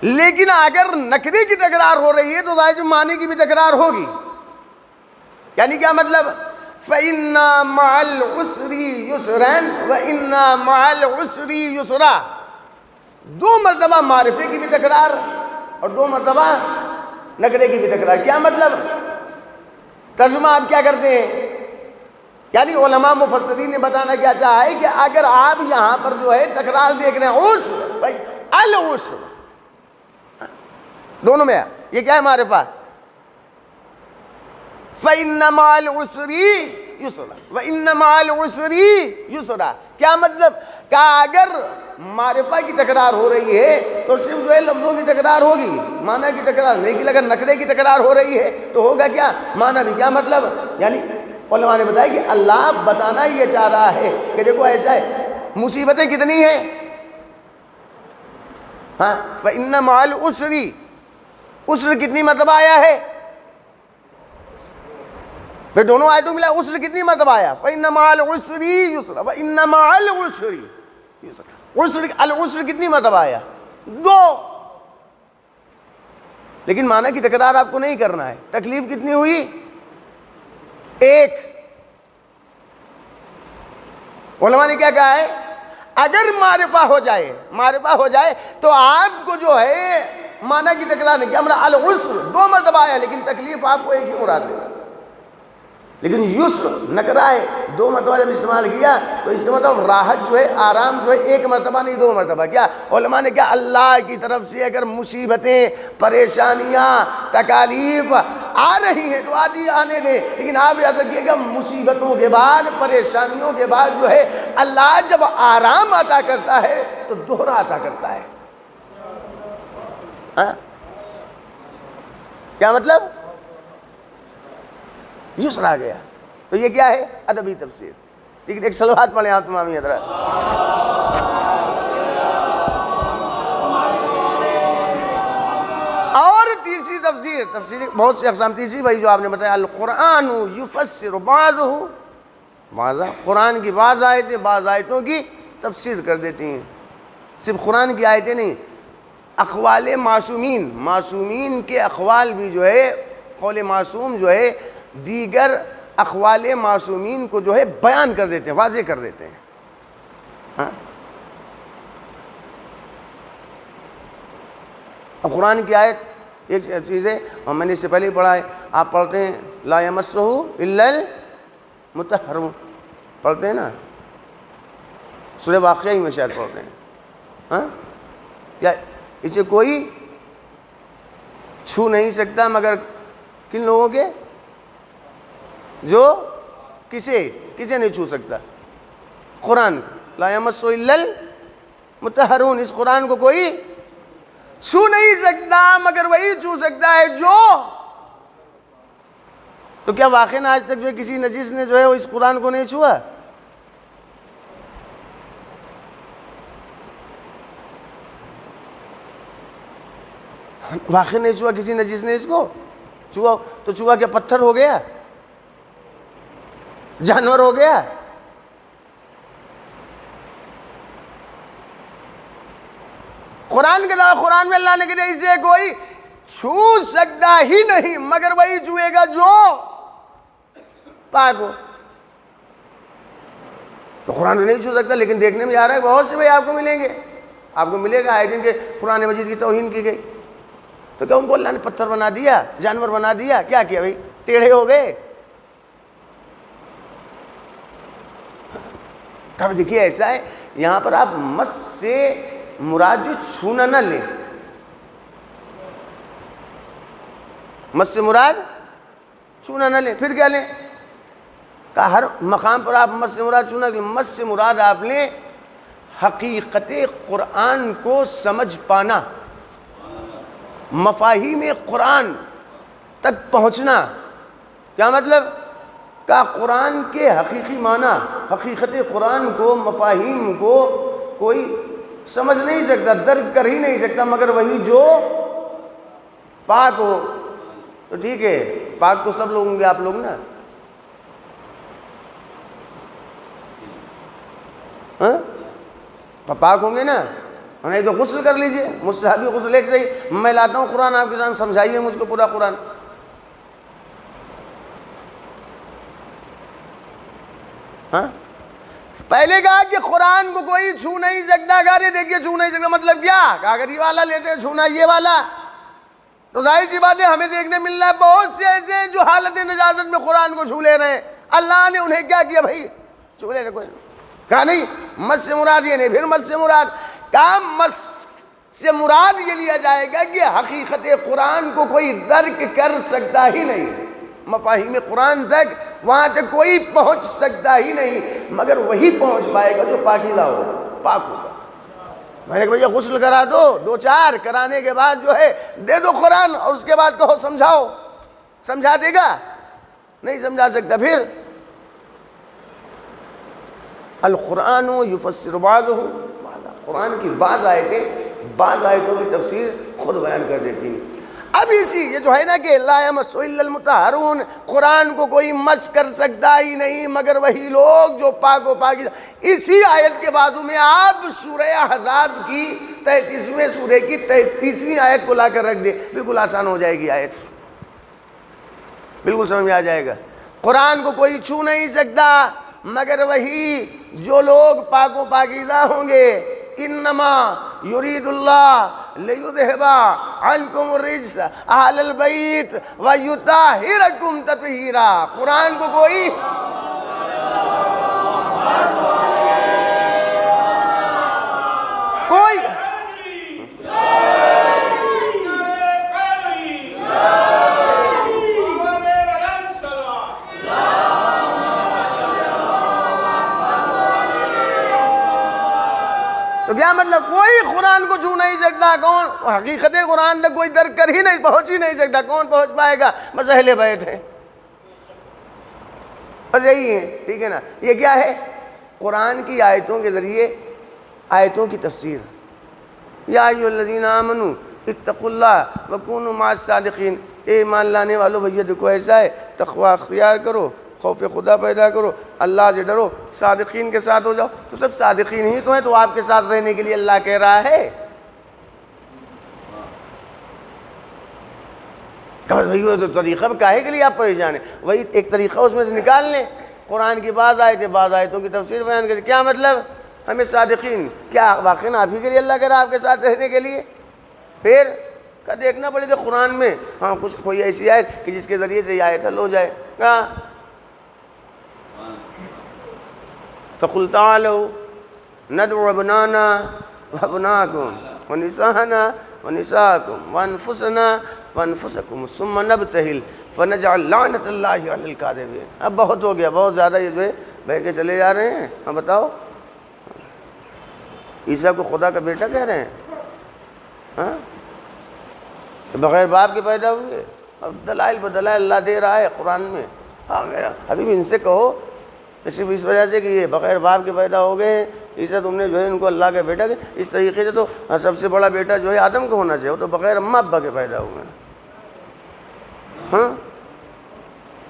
لیکن اگر نکرے کی تکرار ہو رہی ہے تو ظاہر معنی کی بھی تکرار ہوگی۔ یعنی کیا مطلب؟ فَإِنَّا مَعَ الْعُسْرِ يُسْرًا وَإِنَّا مَعَ الْعُسْرِ يُسْرًا، دو مرتبہ معرفے کی بھی تکرار اور دو مرتبہ نکرے کی بھی تکرار۔ کیا مطلب؟ ترجمہ آپ کیا کرتے ہیں؟ یعنی علماء مفسرین نے بتانا کیا چاہا ہے کہ اگر آپ یہاں پر جو ہے تکرار دیکھ رہے ہیں عسر، بھائی العسر دونوں میں ہے، یہ کیا ہے معرفہ؟ فَإِنَّ مَعَ الْعُسْرِ يُسْرًا وَإِنَّ مَعَ الْعُسْرِ يُسْرًا، کیا مطلب؟ کہ اگر معرفہ کی تکرار ہو رہی ہے تو صرف جو ہے لفظوں کی تکرار ہوگی، معنی کی تکرار نہیں۔ لیکن اگر نکرے کی تکرار ہو رہی ہے تو ہوگا کیا؟ معنی بھی۔ کیا مطلب؟ یعنی علماء نے بتایا کہ اللہ بتانا یہ چاہ رہا ہے کہ دیکھو ایسا ہے، مصیبتیں کتنی ہیں، ہاں، فَإِنَّ مَعَ الْعُسْرِ، عسر کتنی مرتبہ آیا ہے؟ پھر دونوں آیتوں ملا عسر کتنی مرتبہ آیا؟ فَإِنَّ مَعَ الْعُسْرِ يُسْرًا وَإِنَّ مَعَ الْعُسْرِ يُسْرًا، العسر کتنی مرتبہ آیا؟ دو۔ لیکن معنی کی تکرار آپ کو نہیں کرنا ہے۔ تکلیف کتنی ہوئی؟ ایک۔ علماء نے کیا کہا ہے؟ اگر معرفہ ہو جائے تو آپ کو جو ہے معنی کی تکرار نہیں کیا، العسر دو مرتبہ آیا لیکن تکلیف آپ کو ایک ہی مراد لے۔ لیکن یسر نکرہ ہے، دو مرتبہ جب استعمال کیا تو اس کا مطلب راحت جو ہے، آرام جو ہے ایک مرتبہ نہیں دو مرتبہ۔ کیا علماء نے کیا اللہ کی طرف سے اگر مصیبتیں، پریشانیاں، تکالیف آ رہی ہیں تو آنے دیں، لیکن آپ یاد رکھیے گا مصیبتوں کے بعد، پریشانیوں کے بعد جو ہے اللہ جب آرام عطا کرتا ہے تو دوہرا عطا کرتا ہے۔ کیا مطلب؟ یسر آ گیا۔ تو یہ کیا ہے؟ ادبی تفسیر۔ لیکن ایک صلوات پڑھیں آپ تمامی حضرات۔ اور تیسری تفسیر بہت سی اقسام، تیسری وہی جو آپ نے بتایا، القرآن یفسر بعضہ بعضا، قرآن کی بعض آیتوں کی تفسیر کر دیتی ہیں۔ صرف قرآن کی آیتیں نہیں، اقوال معصومین کے اقوال بھی جو ہے، قول معصوم جو ہے دیگر اقوال معصومین کو جو ہے بیان کر دیتے ہیں، واضح کر دیتے ہیں۔ ہاں، اب قرآن کی آیت ایک چیز ہے، اور میں نے اس سے پہلے ہی پڑھا ہے، آپ پڑھتے ہیں لا یمسہ الا المطہرون، پڑھتے ہیں نا، سورہ واقعہ ہی میں شاید پڑھتے ہیں۔ ہاں، کیا اسے کوئی چھو نہیں سکتا مگر کن لوگوں کے؟ جو کسے نہیں چھو سکتا؟ قرآن۔ لا یمسہ الا المطہرون، اس قرآن کو کوئی چھو نہیں سکتا مگر وہی چھو سکتا ہے جو، تو کیا واقعاً آج تک جو ہے کسی نجس نے جو ہے وہ اس قرآن کو نہیں چھوا؟ واقعی نہیں چھوا کسی نجس نے اس کو؟ چھوا تو چھوا کیا پتھر ہو گیا؟ جانور ہو گیا؟ قرآن کے علاوہ قرآن میں اللہ نے کہا اسے کوئی چھو سکتا ہی نہیں مگر وہی چھوئے گا جو پاک ہو۔ تو قرآن کو نہیں چھو سکتا، لیکن دیکھنے میں آ رہا ہے بہت سے بھائی آپ کو ملیں گے، آپ کو ملے گا آئے دن کے قرآن مجید کی توہین کی گئی، تو کیا ان کو اللہ نے پتھر بنا دیا، جانور بنا دیا؟ کیا کیا بھائی؟ ٹیڑھے ہو گئے؟ کب دیکھیے ایسا ہے، یہاں پر آپ مس سے مراد جو چھونا نہ لیں، مس سے مراد چھونا نہ لیں، پھر کیا لیں؟ کہا ہر مقام پر آپ مس سے مراد چھونا، مس سے مراد آپ لیں حقیقت قرآن کو سمجھ پانا، مفاہیم قرآن تک پہنچنا۔ کیا مطلب؟ کہ قرآن کے حقیقی معنی، حقیقت قرآن کو، مفاہیم کو کوئی سمجھ نہیں سکتا، درک کر ہی نہیں سکتا مگر وہی جو پاک ہو۔ تو ٹھیک ہے، پاک تو سب لوگ ہوں گے، آپ لوگ نا، پاک ہوں گے نا، نہیں تو غسل کر لیجئے، مستحبی غسل ایک صحیح۔ میں لاتا ہوں قرآن آپ کے سامنے، سمجھائیے مجھ کو پورا قرآن۔ ہاں پہلے کہا کہ قرآن کو کوئی چھو نہیں سکتا، کہا دیکھیے چھو نہیں سکتا مطلب کیا؟ کہا اگر یہ والا لیتے ہیں چھونا یہ والا، تو ظاہر سی بات ہے ہمیں دیکھنے مل رہا ہے بہت سے ایسے ہیں جو حالت نجاست میں قرآن کو چھو لے رہے ہیں۔ اللہ نے انہیں کیا کیا بھائی؟ چھو لے رہے کوئی، کہا نہیں مس سے مراد یہ نہیں، پھر مس سے مراد، کہا مس سے مراد یہ لیا جائے گا کہ حقیقت قرآن کو کوئی درک کر سکتا ہی نہیں، مفاہیم قرآن تک وہاں تک کوئی پہنچ سکتا ہی نہیں مگر وہی پہنچ پائے گا جو پاکیزہ ہوگا، پاک ہوگا۔ میں نے کہا بھئی غسل کرا دو، دو چار کرانے کے بعد جو ہے دے دو قرآن، اور اس کے بعد کہو سمجھاؤ، سمجھا دے گا؟ نہیں سمجھا سکتا۔ پھر القرآن یفسر بعضہ، قرآن کی بعض آیتوں کی تفسیر خود بیان کر دیتی ہیں۔ اب اسی یہ جو ہے نا کہ لا یمسہ الا المطہرون، قرآن کو کوئی مس کر سکتا ہی نہیں مگر وہی لوگ جو پاک و پاکیزہ، اسی آیت کے بعد میں آپ سورہ احزاب کی 33ویں سورہ کی 33ویں آیت کو لا کر رکھ دے، بالکل آسان ہو جائے گی آیت، بالکل سمجھ میں آ جائے گا۔ قرآن کو کوئی چھو نہیں سکتا مگر وہی جو لوگ پاک و پاکیزہ ہوں گے۔ انما یرید اللہ لیذہب عنکم الرجس اہل البیت ویطہرکم تطہیرا، قرآن کو کوئی تو کیا مطلب؟ کوئی قرآن کو چھو نہیں سکتا، کون حقیقت قرآن تک کوئی درک کر ہی نہیں، پہنچ ہی نہیں سکتا، کون پہنچ پائے گا؟ بس اہل بیت ہے، بس یہی ہے، ٹھیک ہے نا۔ یہ کیا ہے؟ قرآن کی آیتوں کے ذریعے آیتوں کی تفسیر۔ یا ایھا الذین آمنوا اتقوا اللہ وکونوا مع الصادقین، اے ایمان لانے والو بھیا دیکھو ایسا ہے، تقوی اختیار کرو، خوف خدا پیدا کرو، اللہ سے ڈرو، صادقین کے ساتھ ہو جاؤ۔ تو سب صادقین ہی تو ہیں، تو آپ کے ساتھ رہنے کے لیے اللہ کہہ رہا ہے۔ کہ بھئی تو طریقہ کاہے کے لیے آپ پریشان ہیں؟ وہی ایک طریقہ اس میں سے نکال لیں، قرآن کی بعض آیتوں کی تفسیر بیان کریں۔ کیا مطلب؟ ہمیں صادقین، کیا واقعی آپ ہی کے لیے اللہ کہہ رہا ہے آپ کے ساتھ رہنے کے لیے؟ پھر کہ دیکھنا پڑے گا قرآن میں ہاں کچھ کوئی ایسی آیت کہ جس کے ذریعے سے یہ آیت حل ہو جائے۔ کہاں فَقُلْ تَعَالَوْا نَدْعُ أَبْنَاءَنَا وَأَبْنَاءَكُمْ وَنِسَاءَنَا وَنِسَاءَكُمْ وَأَنفُسَنَا وَأَنفُسَكُمْ ثُمَّ نَبْتَهِلْ فَنَجْعَلْ لَعْنَةَ اللَّهِ عَلَى الْكَاذِبِينَ۔ اب بہت ہو گیا، بہت زیادہ یہ جو ہے بہہ کے چلے جا رہے ہیں۔ ہاں بتاؤ، عیسیٰ کو خدا کا بیٹا کہہ رہے ہیں؟ ہاں بغیر باپ کے پیدا ہوئے؟ اب دلائل بدلائل اللہ دے رہا ہے قرآن میں۔ ہاں میرا ابھی بھی ان سے کہو، صرف اس وجہ سے کہ یہ بغیر باپ کے پیدا ہو گئے ہیں، عیسیٰ تم نے جو ہے ان کو اللہ کا بیٹا کہ اس طریقے سے تو سب سے بڑا بیٹا جو ہے آدم کو ہونا چاہیے، وہ تو بغیر اماں ابا کے پیدا ہوئے ہیں۔ ہاں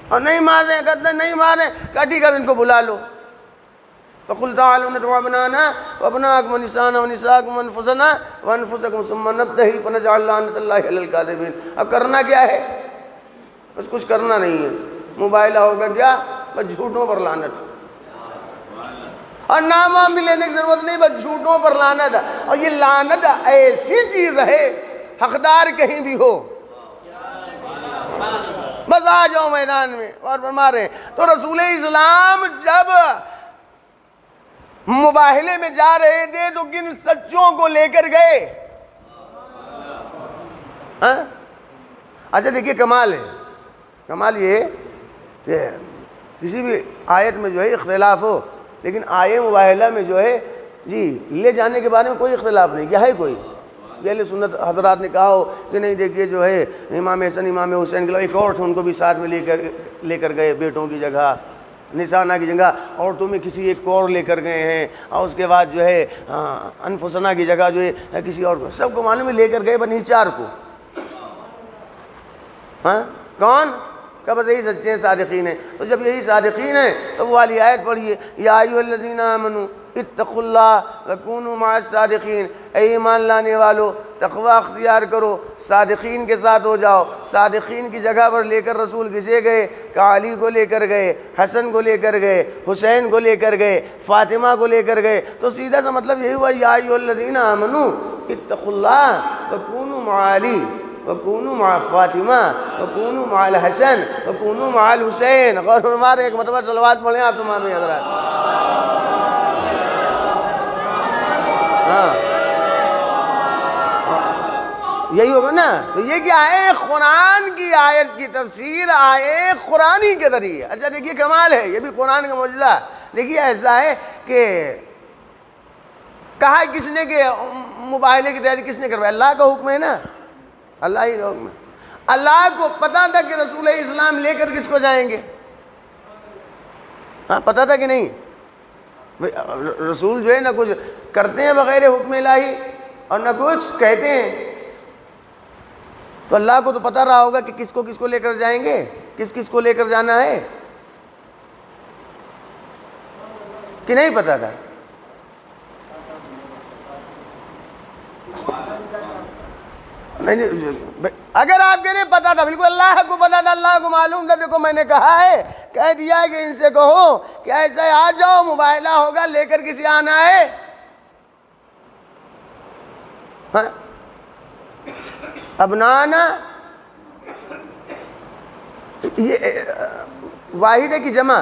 اور نہیں مار رہے، کہتے ہیں نہیں مار رہے، کہا ٹھیک ہے ان کو بلا لو۔ فَقُلْ تَعَالَوْا نَدْعُ أَبْنَاءَنَا وَأَبْنَاءَكُمْ وَنِسَاءَنَا وَنِسَاءَكُمْ وَأَنفُسَنَا وَأَنفُسَكُمْ ثُمَّ نَبْتَهِلْ فَنَجْعَلْ لَعْنَةَ اللَّهِ عَلَى الْكَاذِبِينَ۔ اب کرنا کیا ہے؟ بس کچھ کرنا نہیں ہے، موبائل ہوگا کیا؟ بس جھوٹوں پر لعنت، اور نام وام بھی لینے کی ضرورت نہیں، بس جھوٹوں پر لعنت۔ اور یہ لعنت ایسی چیز ہے حقدار کہیں بھی ہو بس آ جاؤ میدان میں۔ اور فرما رہے ہیں تو رسول اسلام جب مباہلے میں جا رہے تھے تو کن سچوں کو لے کر گئے؟ اچھا دیکھیے کمال ہے، کمال یہ ہے کہ کسی بھی آیت میں جو ہے اختلاف ہو، لیکن آیے مباہلہ میں جو ہے جی لے جانے کے بارے میں کوئی اختلاف نہیں، کیا ہے کوئی؟ اہل سنت حضرات نے کہا ہو کہ نہیں دیکھیے جو ہے امام حسن امام حسین کے علاوہ ایک اور تھے، ان کو بھی ساتھ میں لے کر گئے، بیٹوں کی جگہ نسانہ کی جگہ عورتوں میں کسی ایک کو اور لے کر گئے ہیں، اور اس کے بعد جو ہے انفسنا کی جگہ جو ہے کسی اور کو، سب کو معلوم ہے لے کر گئے بنی چار کو. ہاں کون؟ کہ بس یہی سچے ہیں صادقین ہیں. تو جب یہی صادقین ہیں تو وہ والی آیت پڑھیے، یا ایھا الذین آمنوا اتقوا اللہ وکونوا مع الصادقین، اے ایمان لانے والو تقوی اختیار کرو، صادقین کے ساتھ ہو جاؤ. صادقین کی جگہ پر لے کر رسول کسے گئے؟ کہ علی کو لے کر گئے، حسن کو لے کر گئے، حسین کو لے کر گئے، فاطمہ کو لے کر گئے. تو سیدھا سا مطلب یہی ہوا، یا ایھا الذین آمنوا اتقوا اللہ وکونوا مع علی وکونوا مع فاطمہ وکونوا مع الحسن وکونوا مع الحسین. غور فرمائے، ایک مرتبہ صلوات پڑھیں آپ تمام حضرات. ہاں یہی ہوگا نا. تو یہ کیا ہے؟ قرآن کی آیت کی تفسیر آئے قرآنی کے ذریعے. اچھا دیکھیے کمال ہے، یہ بھی قرآن کا معجزہ. دیکھیے ایسا ہے کہ کہا کس نے کہ مباہلے کی تیاری کس نے کروائی؟ اللہ کا حکم ہے نا، اللہ ہی کا حکم ہے. اللہ کو پتا تھا کہ رسول اسلام لے کر کس کو جائیں گے؟ ہاں پتا تھا کہ نہیں؟ رسول جو ہے نہ کچھ کرتے ہیں بغیر حکم الہی اور نہ کچھ کہتے ہیں. تو اللہ کو تو پتہ رہا ہوگا کہ کس کو لے کر جائیں گے، کس کو لے کر جانا ہے، کہ نہیں پتہ تھا؟ اگر آپ کہہ رہے پتا تھا، بالکل اللہ کو پتا تھا، اللہ کو معلوم تھا. دیکھو میں نے کہا ہے، کہہ دیا ہے کہ ان سے کہو کہ ایسا آ جاؤ، مباہلہ ہوگا، لے کر کسی آنا ہے. ہاں ابنانا یہ واحد ہے کہ جمع؟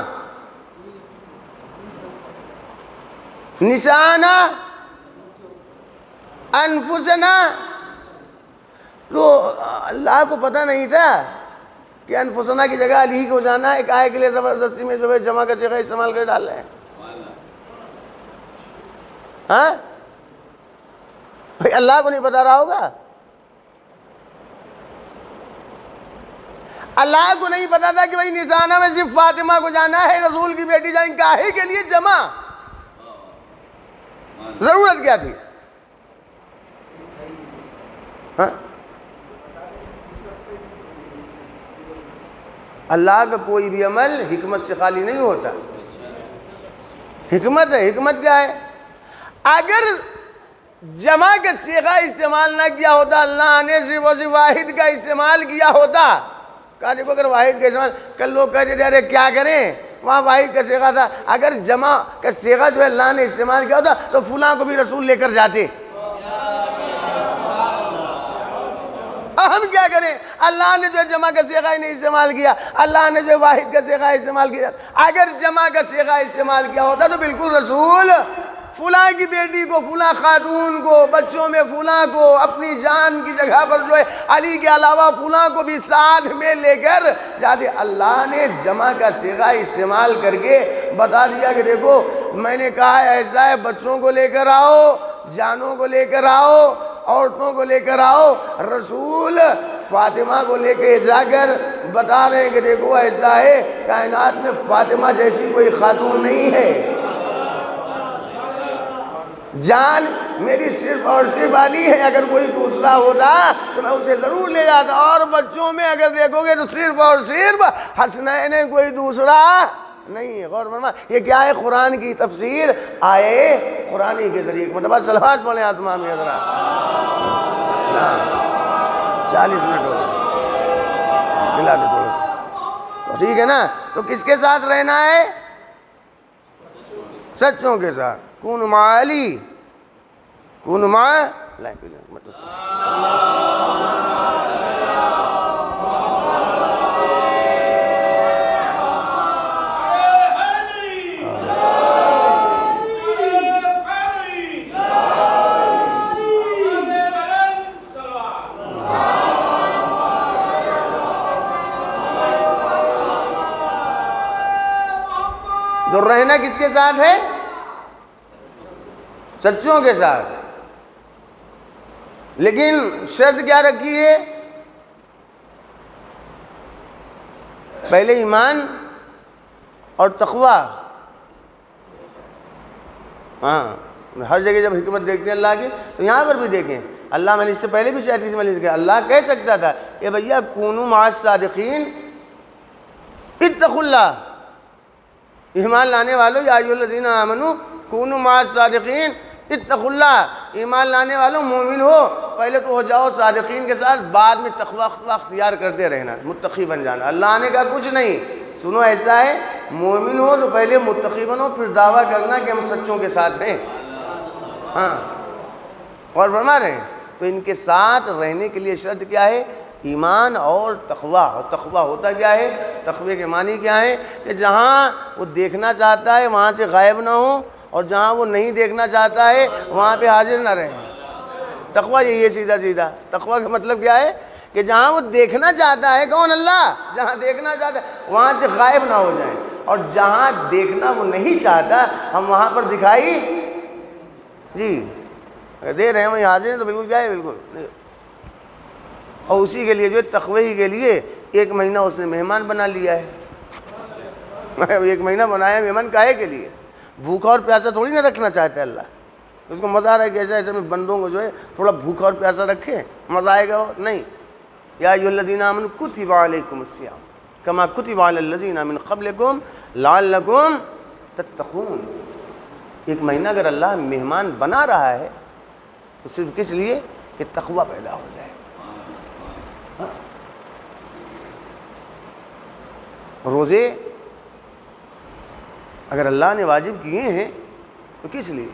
نسانا انفسنا. تو اللہ کو پتہ نہیں تھا کہ انفسنا کی جگہ علی کو جانا ہے، کائے کے لیے زبردستی میں جو ہے جمع کا صیغہ استعمال کر ڈال رہے ہیں؟ ہاں بھائی اللہ کو نہیں پتا رہا ہوگا؟ اللہ کو نہیں پتا تھا کہ بھائی نسانہ میں صرف فاطمہ کو جانا ہے، رسول کی بیٹی جائیں؟ کاہے کے لیے جمع؟ ضرورت کیا تھی؟ ہاں اللہ کا کوئی بھی عمل حکمت سے خالی نہیں ہوتا. حکمت ہے. حکمت کیا ہے؟ اگر جمع کا صیغہ استعمال نہ کیا ہوتا، اللہ نے صرف اور صرف واحد کا استعمال کیا ہوتا. کہا دیکھو اگر واحد کا استعمال، کل لوگ کہتے تھے ارے کیا کریں، وہاں واحد کا صیغہ تھا. اگر جمع کا صیغہ جو ہے اللہ نے استعمال کیا ہوتا تو فلاں کو بھی رسول لے کر جاتے. ہم کیا کریں؟ اللہ نے جو جمع کا صیغہ ہی نہیں استعمال کیا، اللہ نے جو واحد کا صیغہ استعمال کیا. اگر جمع کا صیغہ استعمال کیا ہوتا تو بالکل رسول فلاں کی بیٹی کو، فلاں خاتون کو، بچوں میں فلاں کو، اپنی جان کی جگہ پر جو ہے علی کے علاوہ فلاں کو بھی ساتھ میں لے کر جاتے. اللہ نے جمع کا صیغہ استعمال کر کے بتا دیا کہ دیکھو میں نے کہا ایسا ہے، بچوں کو لے کر آؤ، جانوں کو لے کر آؤ، عورتوں کو لے کر آؤ. رسول فاطمہ کو لے کے جا کر بتا رہے ہیں کہ دیکھو ایسا ہے، کائنات میں فاطمہ جیسی کوئی خاتون نہیں ہے، جان میری صرف اور صرف علی ہے. اگر کوئی دوسرا ہوتا تو میں اسے ضرور لے جاتا. اور بچوں میں اگر دیکھو گے تو صرف اور صرف حسنین ہے، کوئی دوسرا نہیں ہے. غور فرما، یہ کیا ہے؟ قرآن کی تفسیر آئے قرآنی کے ذریعے. مطلب صلوات پڑھیں آپ تمام حضرات. 40 منٹ ہو گئے، دلا دے تھوڑا سا تو ٹھیک ہے نا. تو کس کے ساتھ رہنا ہے؟ سچوں کے ساتھ. کون مع علی، کون مع رہنا کس کے ساتھ ہے؟ سچوں کے ساتھ. لیکن شرط کیا رکھی ہے؟ پہلے ایمان اور تقوی. ہاں ہر جگہ جب حکمت دیکھتے ہیں اللہ کی تو یہاں پر بھی دیکھیں. اللہ میں نے اس سے پہلے بھی شاید اس میں لکھا ہے، اللہ کہہ سکتا تھا اے بھیا کونوا مع الصادقین اتقوا اللہ، ایمان لانے والوں یا ایھا الذین آمنوا کونوا مع الصادقین اتقوا اللہ، ایمان لانے والوں مومن ہو پہلے تو ہو جاؤ صادقین کے ساتھ، بعد میں تقوی اختیار کرتے رہنا، متقی بن جانا. اللہ نے کہا کچھ نہیں، سنو ایسا ہے مومن ہو تو پہلے متقی بنو، پھر دعویٰ کرنا کہ ہم سچوں کے ساتھ ہیں. ہاں اور فرما رہے ہیں تو ان کے ساتھ رہنے کے لیے شرط کیا ہے؟ ایمان اور تقوی. اور تقوی ہوتا کیا ہے؟ تقوی کے معنی کیا ہے؟ کہ جہاں وہ دیکھنا چاہتا ہے وہاں سے غائب نہ ہو، اور جہاں وہ نہیں دیکھنا چاہتا ہے وہاں پہ حاضر نہ رہے. تقوی یہی ہے سیدھا سیدھا. تقوی کا مطلب کیا ہے؟ کہ جہاں وہ دیکھنا چاہتا ہے، کون؟ اللہ، جہاں دیکھنا چاہتا ہے وہاں سے غائب نہ ہو جائیں، اور جہاں دیکھنا وہ نہیں چاہتا ہم وہاں پر دکھائی جی دے رہے ہیں، وہیں حاضر ہیں تو بالکل کیا ہے؟ بالکل نہیں. اور اسی کے لیے جو تقوی ہی کے لیے 1 مہینہ اس نے مہمان بنا لیا ہے. 1 مہینہ بنایا مہمان کاہے کے لیے؟ بھوکا اور پیاسا تھوڑی نہ رکھنا چاہتا ہے اللہ. اس کو مزہ آ رہا ہے کہ ایسے میں بندوں کو جو ہے تھوڑا بھوکا اور پیاسا رکھے، مزہ آئے گا. نہیں، یا ایھا الذین آمنوا کتب علیکم الصیام کما کتب علی الذین من قبلکم لعلکم تتقون. 1 مہینہ اگر اللہ مہمان بنا رہا ہے تو صرف کس لیے؟ کہ تقوی پیدا ہو جائے. روزے اگر اللہ نے واجب کیے ہیں تو کس لیے؟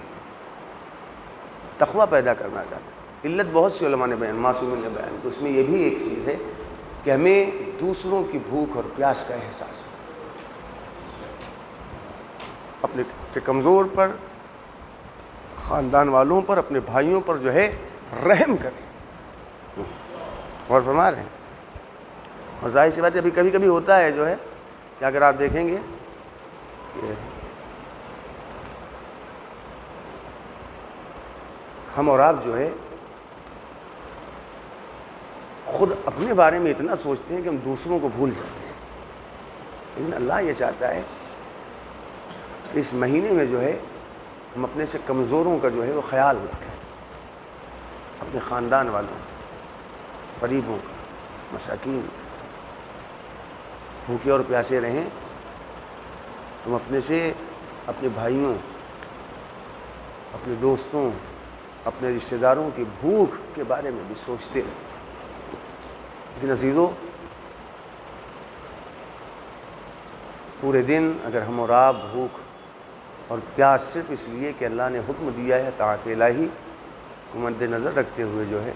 تقوی پیدا کرنا چاہتا ہے. علت بہت سی علماء نے بیان، معصومین نے بیان کی، اس میں یہ بھی ایک چیز ہے کہ ہمیں دوسروں کی بھوک اور پیاس کا احساس ہو. اپنے سے کمزور پر، خاندان والوں پر، اپنے بھائیوں پر جو ہے رحم کریں. اور فرما رہے ہیں. اور ظاہر سی بات ہے ابھی کبھی کبھی ہوتا ہے جو ہے کہ اگر آپ دیکھیں گے کہ ہم اور آپ جو ہے خود اپنے بارے میں اتنا سوچتے ہیں کہ ہم دوسروں کو بھول جاتے ہیں. لیکن اللہ یہ چاہتا ہے کہ اس مہینے میں جو ہے ہم اپنے سے کمزوروں کا جو ہے وہ خیال رکھیں، اپنے خاندان والوں، غریبوں کا، مساکین. بھوکے اور پیاسے رہیں. تم اپنے سے اپنے بھائیوں، اپنے دوستوں، اپنے رشتہ داروں کی بھوک کے بارے میں بھی سوچتے رہیں. لیکن عزیزو، پورے دن اگر ہم اور آپ بھوک اور پیاس صرف اس لیے کہ اللہ نے حکم دیا ہے طاعت الہی کو مد نظر رکھتے ہوئے جو ہے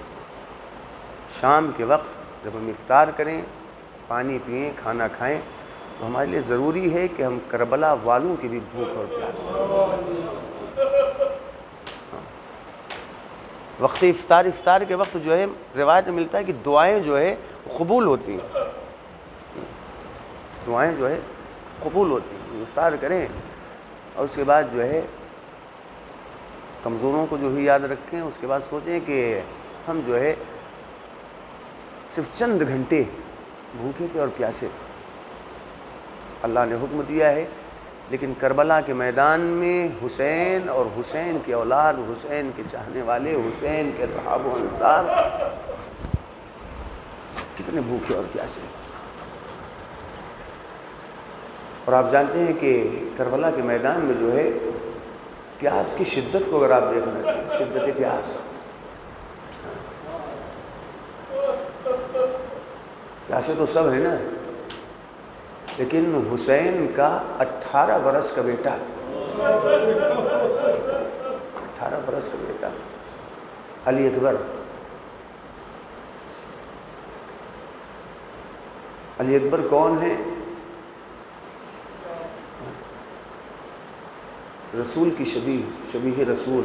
شام کے وقت جب ہم افطار کریں، پانی پئیں، کھانا کھائیں، تو ہمارے لیے ضروری ہے کہ ہم کربلا والوں کی بھی بھوک اور پیاس ہو. وقت افطار کے وقت جو ہے روایت میں ملتا ہے کہ دعائیں جو ہے قبول ہوتی ہیں. دعائیں جو ہے قبول ہوتی ہیں. افطار کریں اور اس کے بعد جو ہے کمزوروں کو جو بھی یاد رکھیں. اس کے بعد سوچیں کہ ہم جو ہے صرف چند گھنٹے بھوکے تھے اور پیاسے تھے. اللہ نے حکم دیا ہے، لیکن کربلا کے میدان میں حسین اور حسین کے اولاد، حسین کے چاہنے والے، حسین کے صحابہ و انصار کتنے بھوکے اور پیاسے. اور آپ جانتے ہیں کہ کربلا کے میدان میں جو ہے پیاس کی شدت کو اگر آپ دیکھنا چاہیں، شدت پیاس، پیاسے تو سب ہیں نا، لیکن حسین کا 18 برس کا بیٹا، 18 برس کا بیٹا علی اکبر. علی اکبر کون ہے؟ رسول کی شبیہ رسول.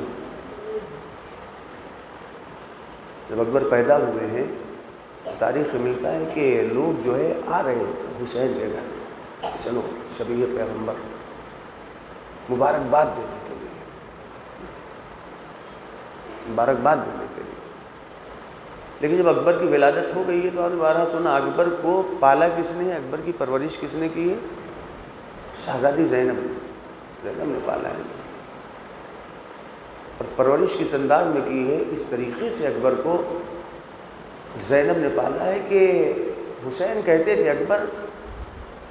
جب اکبر پیدا ہوئے ہیں تاریخ میں ملتا ہے کہ لوگ جو ہے آ رہے تھے حسین کے گھر، چلو شبیہ پیغمبر. مبارکباد دینے کے لیے، مبارکباد دینے کے لیے۔ لیکن جب اکبر کی ولادت ہو گئی ہے تو آپ نے بارہا سنا، اکبر کو پالا کس نے، اکبر کی پرورش کس نے کی ہے؟ شہزادی زینب نے پالا ہے، اور پرورش کس انداز میں کی ہے؟ اس طریقے سے اکبر کو زینب نے پالا ہے کہ حسین کہتے تھے اکبر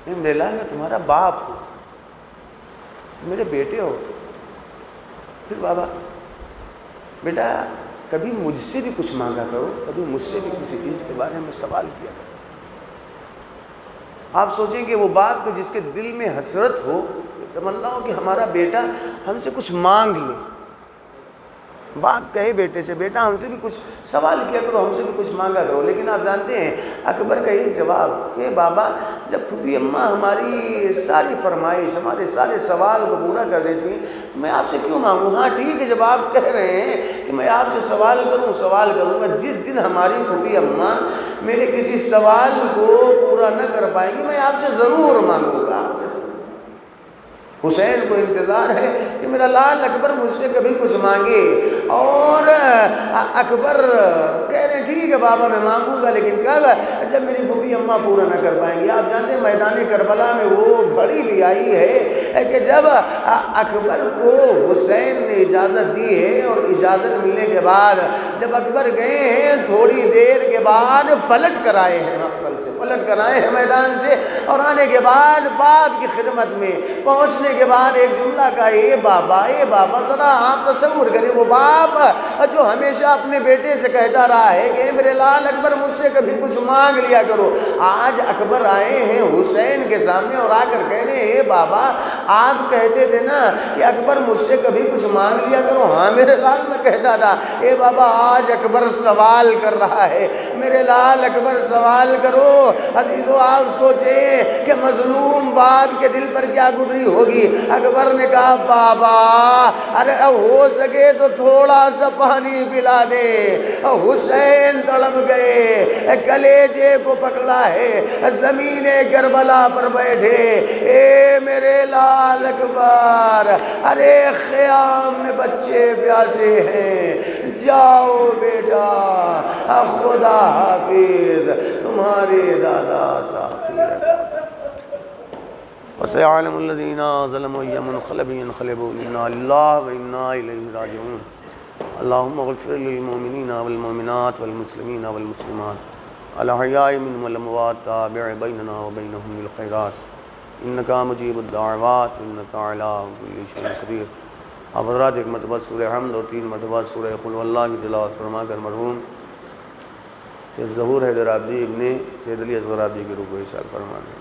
میرے لال میں تمہارا باپ ہوں، تم میرے بیٹے ہو، پھر بابا بیٹا کبھی مجھ سے بھی کچھ مانگا کرو، کبھی مجھ سے بھی کسی چیز کے بارے میں سوال کیا کرو۔ آپ سوچیں کہ وہ باپ کے جس کے دل میں حسرت ہو، تمنا ہو کہ ہمارا بیٹا ہم سے کچھ مانگ لے، باپ کہے بیٹے سے بیٹا ہم سے بھی کچھ سوال کیا کرو، ہم سے بھی کچھ مانگا کرو۔ لیکن آپ جانتے ہیں اکبر کا ایک جواب کہ بابا جب پھوپھی اماں ہماری ساری فرمائش، ہمارے سارے سوال کو پورا کر دیتی ہیں تو میں آپ سے کیوں مانگوں؟ ہاں ٹھیک ہے، جب آپ کہہ رہے ہیں کہ میں آپ سے سوال کروں گا، جس دن ہماری پھوپھی اماں میرے کسی سوال کو پورا نہ کر پائیں گی میں آپ سے ضرور مانگوں گا۔ حسین کو انتظار ہے کہ میرا لال اکبر مجھ سے کبھی کچھ مانگے، اور اکبر کہہ رہے ہیں ٹھیک ہے بابا میں مانگوں گا، لیکن کب؟ جب میری پھوپھی اماں پورا نہ کر پائیں گی۔ آپ جانتے ہیں میدان کربلا میں وہ گھڑی بھی آئی ہے کہ جب اکبر کو حسین نے اجازت دی ہے، اور اجازت ملنے کے بعد جب اکبر گئے ہیں تھوڑی دیر کے بعد پلٹ کر آئے ہیں، مقتل سے پلٹ کر آئے ہیں میدان سے، اور آنے کے بعد باپ کی خدمت میں پہنچنے کے بعد ایک جملہ کا اے بابا ذرا آپ تصور کریں، وہ باپ جو ہمیشہ اپنے بیٹے سے کہتا رہا ہے کہ میرے لال اکبر مجھ سے کبھی کچھ مانگ لیا کرو، آج اکبر آئے ہیں حسین کے سامنے اور آ کر کہہ رہے ہیں اے بابا آپ کہتے تھے نا کہ اکبر مجھ سے کبھی کچھ مانگ لیا کرو، ہاں میرے لال میں کہتا تھا، اے بابا آج اکبر سوال کر رہا ہے، میرے لال اکبر سوال کرو۔ عزیزو آپ سوچیں کہ مظلوم باپ کے دل پر کیا گزری ہوگی۔ اکبر نے کہا بابا ارے ہو سکے تو تھوڑا سا پانی پلا دے۔ حسین تڑپ گئے، کلیجے کو پکڑا ہے، زمین کربلا پر بیٹھے، اے میرے لال اکبر ارے خیام میں بچے پیاسے ہیں، جاؤ بیٹا خدا حافظ، تمہارے دادا ساقی ہے۔ وَسَيَعْلَمُ الَّذِينَ ظَلَمُوا أَيَّ مُنْقَلَبٍ يَنْقَلِبُونَ إِنَّا لِلَّهِ وَإِنَّا إِلَيْهِ رَاجِعُونَ اللهم اغفر للمؤمنين والمؤمنات والمسلمين والمسلمات الأحياء منهم والأموات تابع بيننا وبينهم بالخيرات إنك مجيب الدعوات إنك على كل شيء قدير۔ آپ حضرات ایک مرتبہ سورہ حمد اور 3 مرتبہ سورہ قل واللہ کی تلاوت فرما کر مرحوم سید ظہور حیدر عابدی ابن سید علی اصغر عابدی کی روح کو ارشاد فرما دیں۔